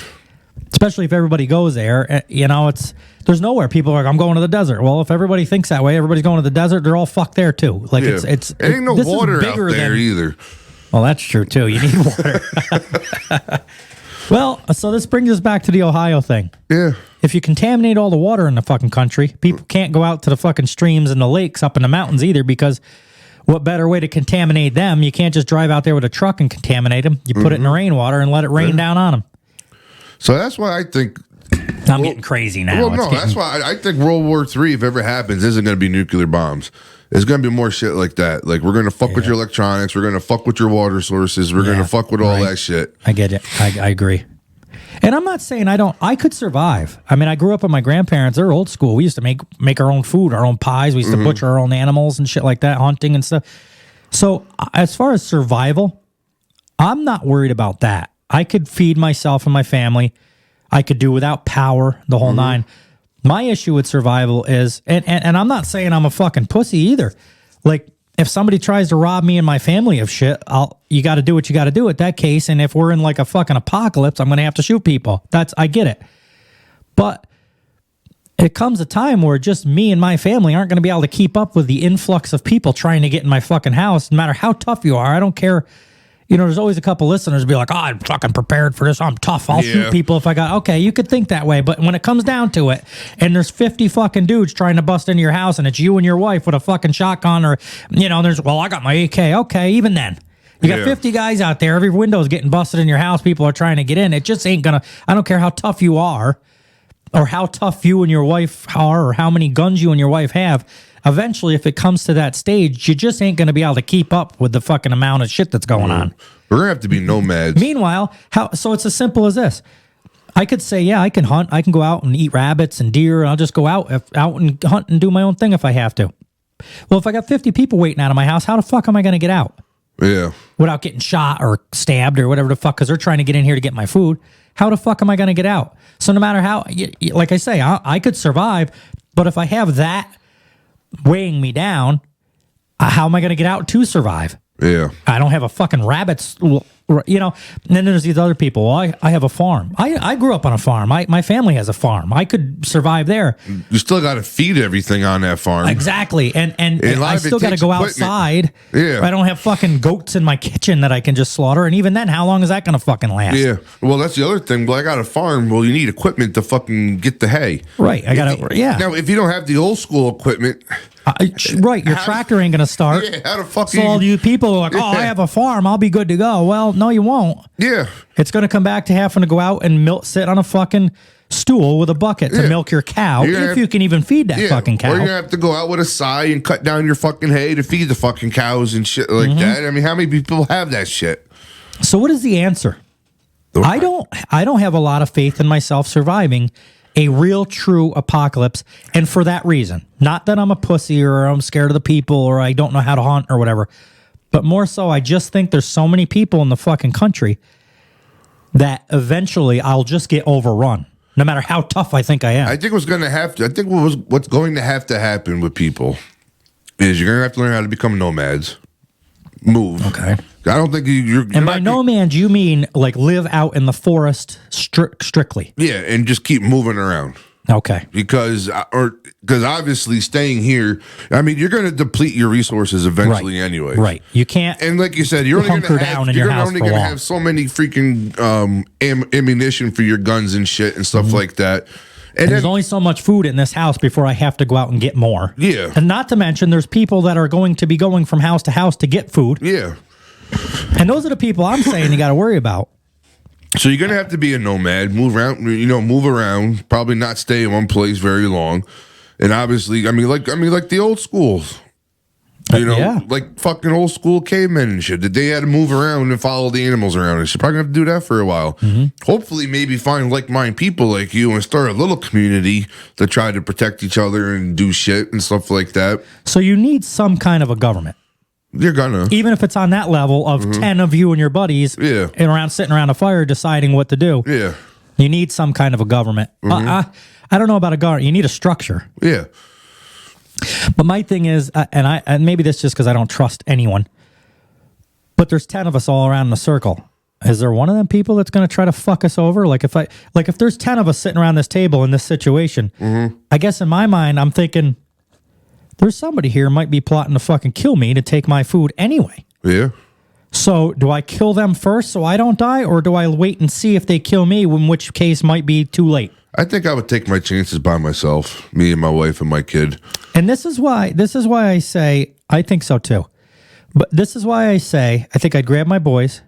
Speaker 11: Especially if everybody goes there, there's nowhere. People are like, I'm going to the desert. Well, if everybody thinks that way, everybody's going to the desert. They're all fucked there too. Like
Speaker 12: it ain't no water out there either.
Speaker 11: Well, that's true too. You need water. Well, so this brings us back to the Ohio thing.
Speaker 12: Yeah.
Speaker 11: If you contaminate all the water in the fucking country, people can't go out to the fucking streams and the lakes up in the mountains either, because what better way to contaminate them? You can't just drive out there with a truck and contaminate them. You put it in the rainwater and let it rain down on them.
Speaker 12: So that's why I think
Speaker 11: I'm getting crazy now.
Speaker 12: Well, no, that's why I think World War III, if ever happens, isn't going to be nuclear bombs. It's going to be more shit like that. Like, we're going to fuck with your electronics. We're going to fuck with your water sources. We're going to fuck with all that shit.
Speaker 11: I get it. I agree. And I'm not saying I could survive. I mean, I grew up with my grandparents. They're old school. We used to make our own food, our own pies. We used to butcher our own animals and shit like that, hunting and stuff. So as far as survival, I'm not worried about that. I could feed myself and my family. I could do without power, the whole nine. My issue with survival is, and I'm not saying I'm a fucking pussy either. Like, if somebody tries to rob me and my family of shit, you got to do what you got to do at that case. And if we're in like a fucking apocalypse, I'm going to have to shoot people. I get it. But it comes a time where just me and my family aren't going to be able to keep up with the influx of people trying to get in my fucking house, no matter how tough you are. I don't care. There's always a couple listeners who be like, I'm fucking prepared for this. I'm tough. I'll shoot people if I got... Okay, you could think that way, but when it comes down to it, and there's 50 fucking dudes trying to bust into your house, and it's you and your wife with a fucking shotgun, or, I got my AK. Okay, even then. You got 50 guys out there. Every window's getting busted in your house. People are trying to get in. It just ain't gonna... I don't care how tough you are, or how tough you and your wife are, or how many guns you and your wife have. Eventually, if it comes to that stage, you just ain't going to be able to keep up with the fucking amount of shit that's going on.
Speaker 12: We're going to have to be nomads.
Speaker 11: Meanwhile, so it's as simple as this. I could say, I can hunt. I can go out and eat rabbits and deer, and I'll just go out and hunt and do my own thing if I have to. Well, if I got 50 people waiting out of my house, how the fuck am I going to get out?
Speaker 12: Yeah.
Speaker 11: Without getting shot or stabbed or whatever the fuck, because they're trying to get in here to get my food. How the fuck am I going to get out? So no matter how, like I say, I could survive, but if I have that weighing me down, how am I going to get out to survive?
Speaker 12: Yeah.
Speaker 11: I don't have a fucking rabbit's, and then there's these other people. Well, I have a farm. I grew up on a farm. My family has a farm. I could survive there.
Speaker 12: You still got to feed everything on that farm.
Speaker 11: Exactly. And I still got to go outside.
Speaker 12: Yeah.
Speaker 11: I don't have fucking goats in my kitchen that I can just slaughter. And even then, how long is that going to fucking last?
Speaker 12: Yeah. Well, that's the other thing. Well, I got a farm. Well, you need equipment to fucking get the hay.
Speaker 11: Right.
Speaker 12: Now, if you don't have the old school equipment...
Speaker 11: right, your tractor ain't gonna start.
Speaker 12: Yeah, how the fuck?
Speaker 11: So all you people are like, I have a farm, I'll be good to go. Well, no, you won't.
Speaker 12: Yeah,
Speaker 11: it's gonna come back to having to go out and sit on a fucking stool with a bucket to milk your cow, if you can even feed that fucking cow.
Speaker 12: Or you're gonna have to go out with a scythe and cut down your fucking hay to feed the fucking cows and shit like that. I mean, how many people have that shit?
Speaker 11: So what is the answer? I don't have a lot of faith in myself surviving a real true apocalypse, and for that reason. Not that I'm a pussy or I'm scared of the people or I don't know how to hunt or whatever, but more so I just think there's so many people in the fucking country that eventually I'll just get overrun, no matter how tough I think I am.
Speaker 12: I think what's going to have to happen with people is you're going to have to learn how to become nomads. Move.
Speaker 11: Okay.
Speaker 12: I don't think you're
Speaker 11: and by nomads, you mean like live out in the forest strictly.
Speaker 12: Yeah, and just keep moving around.
Speaker 11: Okay.
Speaker 12: Because obviously staying here, I mean, you're going to deplete your resources eventually anyway.
Speaker 11: Right. You can't.
Speaker 12: And like you said, you're only going to have so many freaking ammunition for your guns and shit and stuff like that. And
Speaker 11: there's only so much food in this house before I have to go out and get more.
Speaker 12: Yeah.
Speaker 11: And not to mention, there's people that are going to be going from house to house to get food.
Speaker 12: Yeah.
Speaker 11: And those are the people I'm saying you got to worry about.
Speaker 12: So you're going to have to be a nomad, move around, probably not stay in one place very long. And obviously, I mean, like the old schools. Like fucking old school cavemen and shit. That they had to move around and follow the animals around. And shit. Probably have to do that for a while. Hopefully, maybe find like-minded people like you and start a little community to try to protect each other and do shit and stuff like that.
Speaker 11: So you need some kind of a government.
Speaker 12: You're gonna,
Speaker 11: even if it's on that level of 10 of you and your buddies, sitting around a fire deciding what to do.
Speaker 12: Yeah,
Speaker 11: you need some kind of a government. I don't know about a government. You need a structure.
Speaker 12: Yeah.
Speaker 11: But my thing is, and maybe that's just because I don't trust anyone, but there's 10 of us all around in a circle. is there one of them people that's going to try to fuck us over? Like if there's 10 of us sitting around this table in this situation, I guess in my mind, I'm thinking there's somebody here might be plotting to fucking kill me to take my food anyway.
Speaker 12: Yeah.
Speaker 11: So do I kill them first so I don't die, or do I wait and see if they kill me, in which case might be too late?
Speaker 12: I think I would take my chances by myself, me and my wife and my kid.
Speaker 11: And this is why I say, I think so too. But this is why I say, I think I'd grab my boys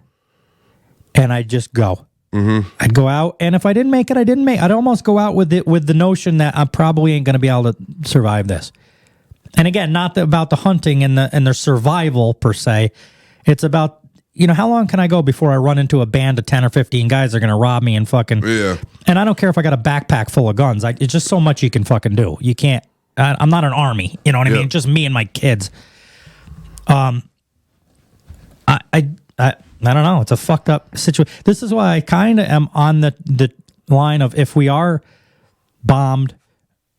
Speaker 11: and I'd just go. I'd go out, and if I didn't make it, I didn't make it. I'd almost go out with the notion that I probably ain't going to be able to survive this. And again, not about the hunting and the survival per se. It's about, how long can I go before I run into a band of 10 or 15 guys that are going to rob me and fucking...
Speaker 12: Yeah.
Speaker 11: And I don't care if I got a backpack full of guns. It's just so much you can fucking do. You can't... I'm not an army. You know what I mean? It's just me and my kids. I don't know. It's a fucked up situation. This is why I kind of am on the line of, if we are bombed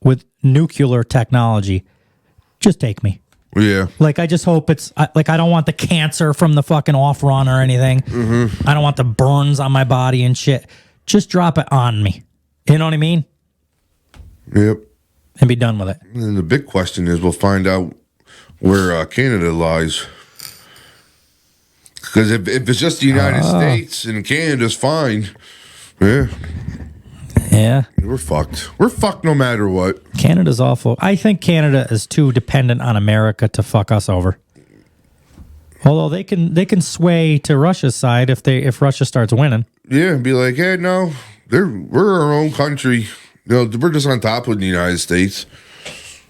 Speaker 11: with nuclear technology, just take me.
Speaker 12: Yeah.
Speaker 11: Like, I just hope it's... I don't want the cancer from the fucking off-run or anything. I don't want the burns on my body and shit. Just drop it on me. You know what I mean?
Speaker 12: Yep.
Speaker 11: And be done with it.
Speaker 12: And the big question is, we'll find out where Canada lies. Because if it's just the United States and Canada's fine,
Speaker 11: yeah,
Speaker 12: we're fucked. We're fucked no matter what.
Speaker 11: Canada's awful. I think Canada is too dependent on America to fuck us over. Although they can sway to Russia's side if Russia starts winning.
Speaker 12: Yeah, and be like, hey, no, we're our own country. We're just on top of the United States.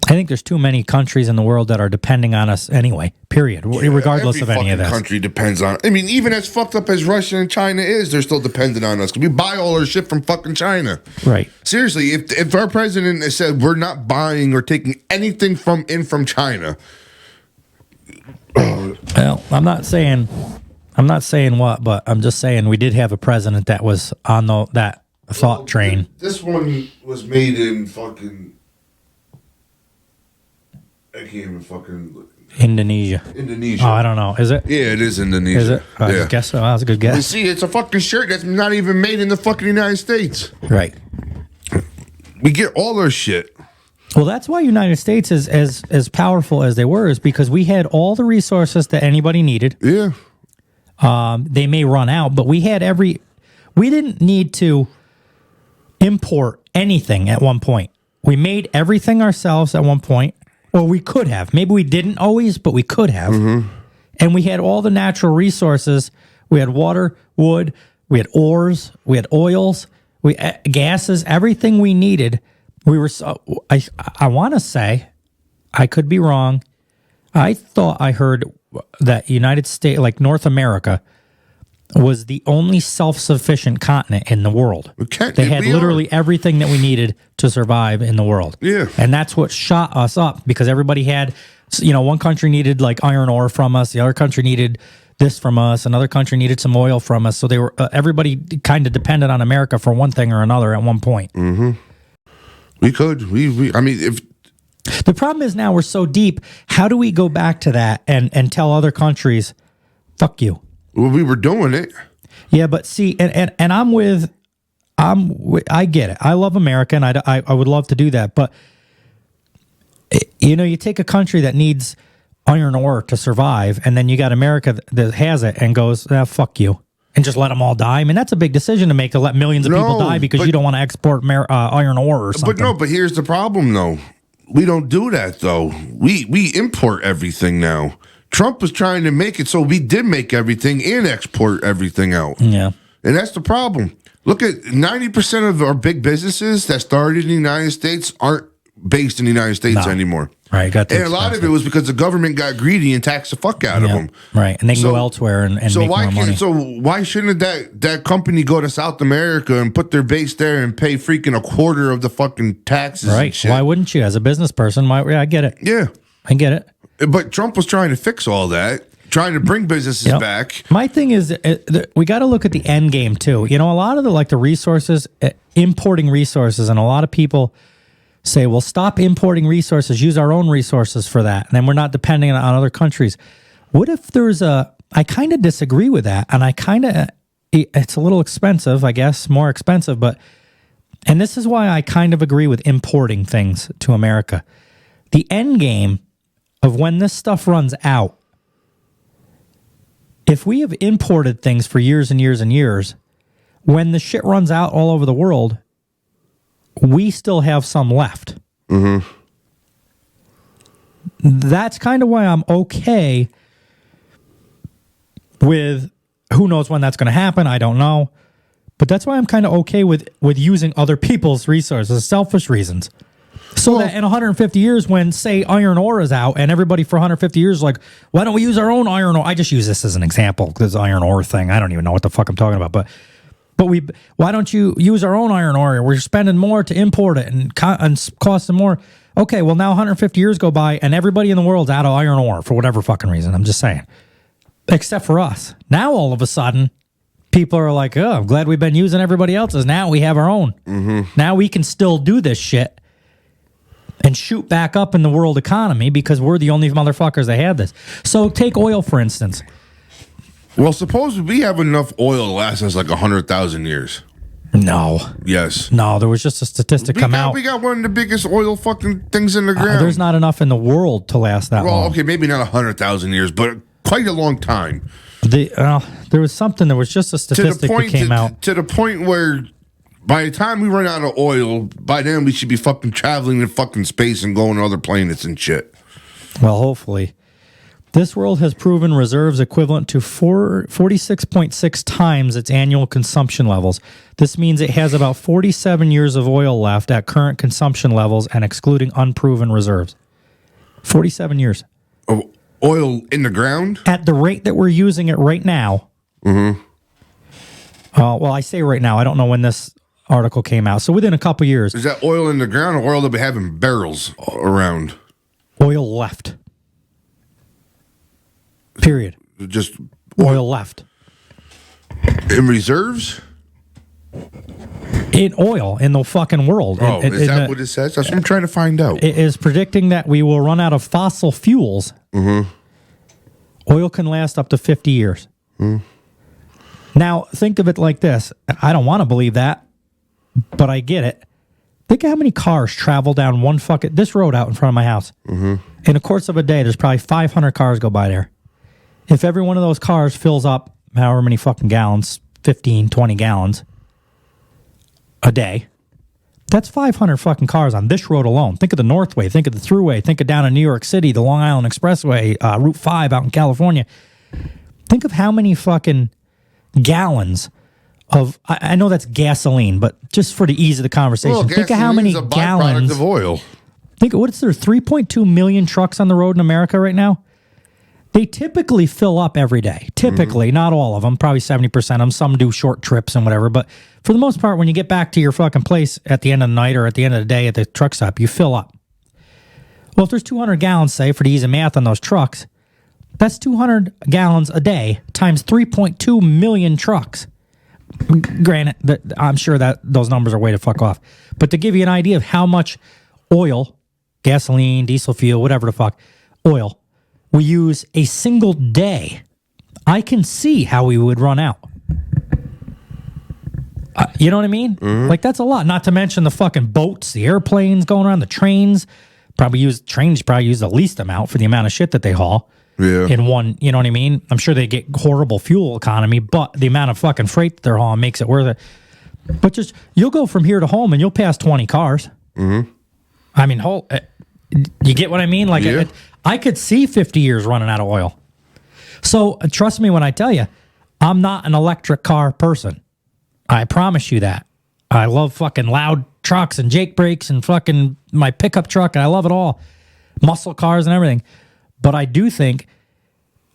Speaker 11: I think there's too many countries in the world that are depending on us anyway, period, regardless of any of this.
Speaker 12: Every country depends on... I mean, even as fucked up as Russia and China is, they're still dependent on us. We buy all our shit from fucking China.
Speaker 11: Right.
Speaker 12: Seriously, if our president said we're not buying or taking anything from China...
Speaker 11: Well, I'm not saying what, but I'm just saying we did have a president that was on that thought train.
Speaker 12: This one was made in fucking... I can't even fucking...
Speaker 11: Indonesia. Oh, I don't know. Is it?
Speaker 12: Yeah, it is Indonesia.
Speaker 11: Is it? I guess so. That was a good guess.
Speaker 12: You see, it's a fucking shirt that's not even made in the fucking United States.
Speaker 11: Right.
Speaker 12: We get all our shit.
Speaker 11: Well, that's why United States is as powerful as they were, is because we had all the resources that anybody needed.
Speaker 12: Yeah.
Speaker 11: They may run out, but we had we didn't need to import anything at one point. We made everything ourselves at one point. Or we could have. Maybe we didn't always, but we could have. And we had all the natural resources. We had water, wood, we had ores, we had oils, gases, everything we needed. We were. I want to say, I could be wrong. I thought I heard that United States, like North America, was the only self-sufficient continent in the world. They had literally everything that we needed to survive in the world.
Speaker 12: Yeah.
Speaker 11: And that's what shot us up, because everybody had, one country needed like iron ore from us, the other country needed this from us, another country needed some oil from us. So they were everybody kind of depended on America for one thing or another at one point.
Speaker 12: We could. I mean, if
Speaker 11: the problem is now we're so deep, how do we go back to that and tell other countries, fuck you?
Speaker 12: Well, we were doing it.
Speaker 11: Yeah, but see, and I get it. I love America, and I would love to do that. But, you take a country that needs iron ore to survive, and then you got America that has it and goes, fuck you, and just let them all die. I mean, that's a big decision to make, to let millions of people die because you don't want to export iron ore or something.
Speaker 12: But here's the problem, though. We don't do that, though. We import everything now. Trump was trying to make it so we did make everything and export everything out.
Speaker 11: Yeah.
Speaker 12: And that's the problem. Look at 90% of our big businesses that started in the United States aren't based in the United States anymore.
Speaker 11: Right.
Speaker 12: And a lot of it was because the government got greedy and taxed the fuck out of them.
Speaker 11: Right. And they can go elsewhere and make more money.
Speaker 12: So why shouldn't that company go to South America and put their base there and pay freaking a quarter of the fucking taxes?
Speaker 11: Right.
Speaker 12: And shit?
Speaker 11: Why wouldn't you? As a business person, I get it.
Speaker 12: Yeah.
Speaker 11: I get it.
Speaker 12: But Trump was trying to fix all that, trying to bring businesses back.
Speaker 11: My thing is, we got to look at the end game too. A lot of the resources, importing resources, and a lot of people say, well, stop importing resources, use our own resources for that, and then we're not depending on other countries. What if I kind of disagree with that, and I kind of it's a little expensive, I guess, more expensive, and this is why I kind of agree with importing things to America. The end game of when this stuff runs out, if we have imported things for years and years and years, when the shit runs out all over the world, we still have some left. Mm-hmm. That's kind of why I'm okay with, who knows when that's going to happen, I don't know. But that's why I'm kind of okay with using other people's resources, selfish reasons. So that in 150 years, when, say, iron ore is out, and everybody for 150 years is like, why don't we use our own iron ore? I just use this as an example, this iron ore thing. I don't even know what the fuck I'm talking about. But why don't you use our own iron ore? We're spending more to import it and costing more. Okay, well, now 150 years go by, and everybody in the world's out of iron ore for whatever fucking reason. I'm just saying. Except for us. Now, all of a sudden, people are like, oh, I'm glad we've been using everybody else's. Now we have our own. Mm-hmm. Now we can still do this shit and shoot back up in the world economy because we're the only motherfuckers that have this. So take oil, for instance.
Speaker 12: Well, suppose we have enough oil to last us like 100,000 years.
Speaker 11: No.
Speaker 12: Yes.
Speaker 11: No, there was just a statistic come out.
Speaker 12: We got one of the biggest oil fucking things in the ground.
Speaker 11: There's not enough in the world to last that long.
Speaker 12: Well, okay, maybe not 100,000 years, but quite a long time.
Speaker 11: There was something, there was just a statistic that came out.
Speaker 12: To the point where by the time we run out of oil, by then we should be fucking traveling in fucking space and going to other planets and shit.
Speaker 11: Well, hopefully. This world has proven reserves equivalent to 46.6 times its annual consumption levels. This means it has about 47 years of oil left at current consumption levels and excluding unproven reserves. 47 years.
Speaker 12: Of oil in the ground?
Speaker 11: At the rate that we're using it right now. Mm-hmm. Well, I say right now. I don't know when this article came out. So within a couple years.
Speaker 12: Is that oil in the ground or oil that we have in barrels around?
Speaker 11: Oil left. Period.
Speaker 12: Just
Speaker 11: oil left.
Speaker 12: In reserves?
Speaker 11: In oil in the fucking world.
Speaker 12: Oh, is that what it says? That's what I'm trying to find out.
Speaker 11: It is predicting that we will run out of fossil fuels. Mm-hmm. Oil can last up to 50 years. Mm. Now, think of it like this. I don't want to believe that, but I get it. Think of how many cars travel down this road out in front of my house. Mm-hmm. In the course of a day, there's probably 500 cars go by there. If every one of those cars fills up however many fucking gallons, 15, 20 gallons a day, that's 500 fucking cars on this road alone. Think of the Northway, think of the Thruway, think of down in New York City, the Long Island Expressway, Route 5 out in California. Think of how many fucking gallons of, I know that's gasoline, but just for the ease of the conversation, think of how many gallons
Speaker 12: of oil.
Speaker 11: Think of what's there, 3.2 million trucks on the road in America right now? They typically fill up every day. Typically, not all of them, probably 70% of them. Some do short trips and whatever. But for the most part, when you get back to your fucking place at the end of the night or at the end of the day at the truck stop, you fill up. Well, if there's 200 gallons, say, for the ease of math on those trucks, that's 200 gallons a day times 3.2 million trucks. Granted, I'm sure that those numbers are way to fuck off. But to give you an idea of how much oil, gasoline, diesel fuel, whatever the fuck, oil, we use a single day, I can see how we would run out. You know what I mean? Mm-hmm. Like, that's a lot. Not to mention the fucking boats, the airplanes going around, the trains. Trains probably use the least amount for the amount of shit that they haul. Yeah. In one, you know what I mean? I'm sure they get horrible fuel economy, but the amount of fucking freight that they're hauling makes it worth it. But just, you'll go from here to home and you'll pass 20 cars. Mm-hmm. I mean, you get what I mean? Like, yeah. I could see 50 years running out of oil. So trust me when I tell you, I'm not an electric car person. I promise you that. I love fucking loud trucks and Jake brakes and fucking my pickup truck, and I love it all. Muscle cars and everything. But I do think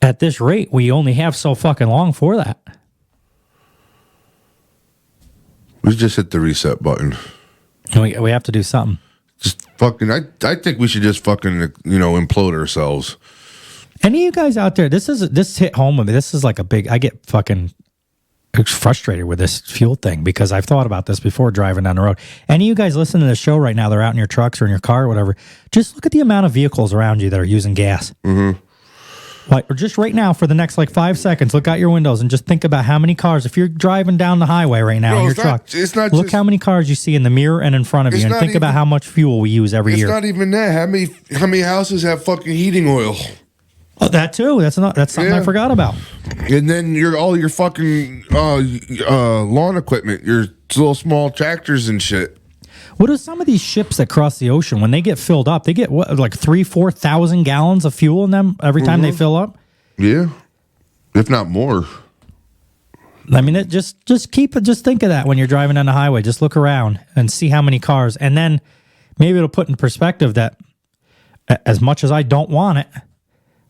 Speaker 11: at this rate, we only have so fucking long for that.
Speaker 12: We just hit the reset button.
Speaker 11: We have to do something.
Speaker 12: Just fucking, I think we should just fucking, implode ourselves.
Speaker 11: Any of you guys out there, this hit home with me. This is like I get fucking frustrated with this fuel thing because I've thought about this before driving down the road. Any of you guys listening to the show right now, they're out in your trucks or in your car or whatever, just look at the amount of vehicles around you that are using gas. Mm-hmm. Like, or just right now for the next like 5 seconds, look out your windows and just think about how many cars. If you're driving down the highway right now in your truck, look how many cars you see in the mirror and in front of you, and think about how much fuel we use every year.
Speaker 12: It's not even that. How many houses have fucking heating oil?
Speaker 11: Oh, that too. That's something I forgot about.
Speaker 12: And then all your fucking lawn equipment, your little small tractors and shit.
Speaker 11: What do some of these ships that cross the ocean, when they get filled up, they get what, like 3,000-4,000 gallons of fuel in them every time they fill up?
Speaker 12: Yeah, if not more.
Speaker 11: I mean, just think of that when you're driving down the highway. Just look around and see how many cars, and then maybe it'll put in perspective that as much as I don't want it,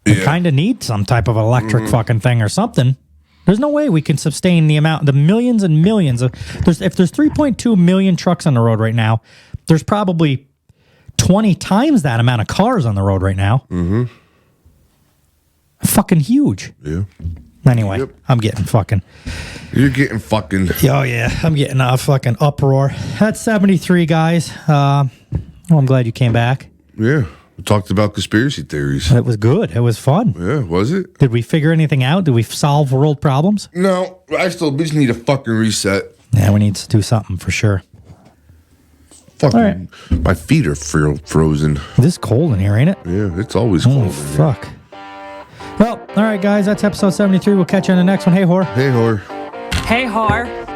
Speaker 11: I kind of need some type of electric fucking thing or something. There's no way we can sustain the millions and millions of. If there's 3.2 million trucks on the road right now, there's probably 20 times that amount of cars on the road right now.
Speaker 12: Mm-hmm.
Speaker 11: Fucking huge.
Speaker 12: Yeah.
Speaker 11: Anyway, I'm getting fucking.
Speaker 12: You're getting fucking.
Speaker 11: Oh yeah, I'm getting a fucking uproar. That's 73, guys. Well, I'm glad you came back.
Speaker 12: Yeah. We talked about conspiracy theories.
Speaker 11: It was good. It was fun.
Speaker 12: Yeah, was it?
Speaker 11: Did we figure anything out? Did we solve world problems?
Speaker 12: No, we just need a fucking reset.
Speaker 11: Yeah, we need to do something for sure.
Speaker 12: Fucking, my feet are frozen.
Speaker 11: It is cold in here, ain't it?
Speaker 12: Yeah, it's always cold.
Speaker 11: Holy fuck. Well, all right, guys, that's episode 73. We'll catch you on the next one. Hey, whore.
Speaker 12: Hey, whore.
Speaker 6: Hey, whore.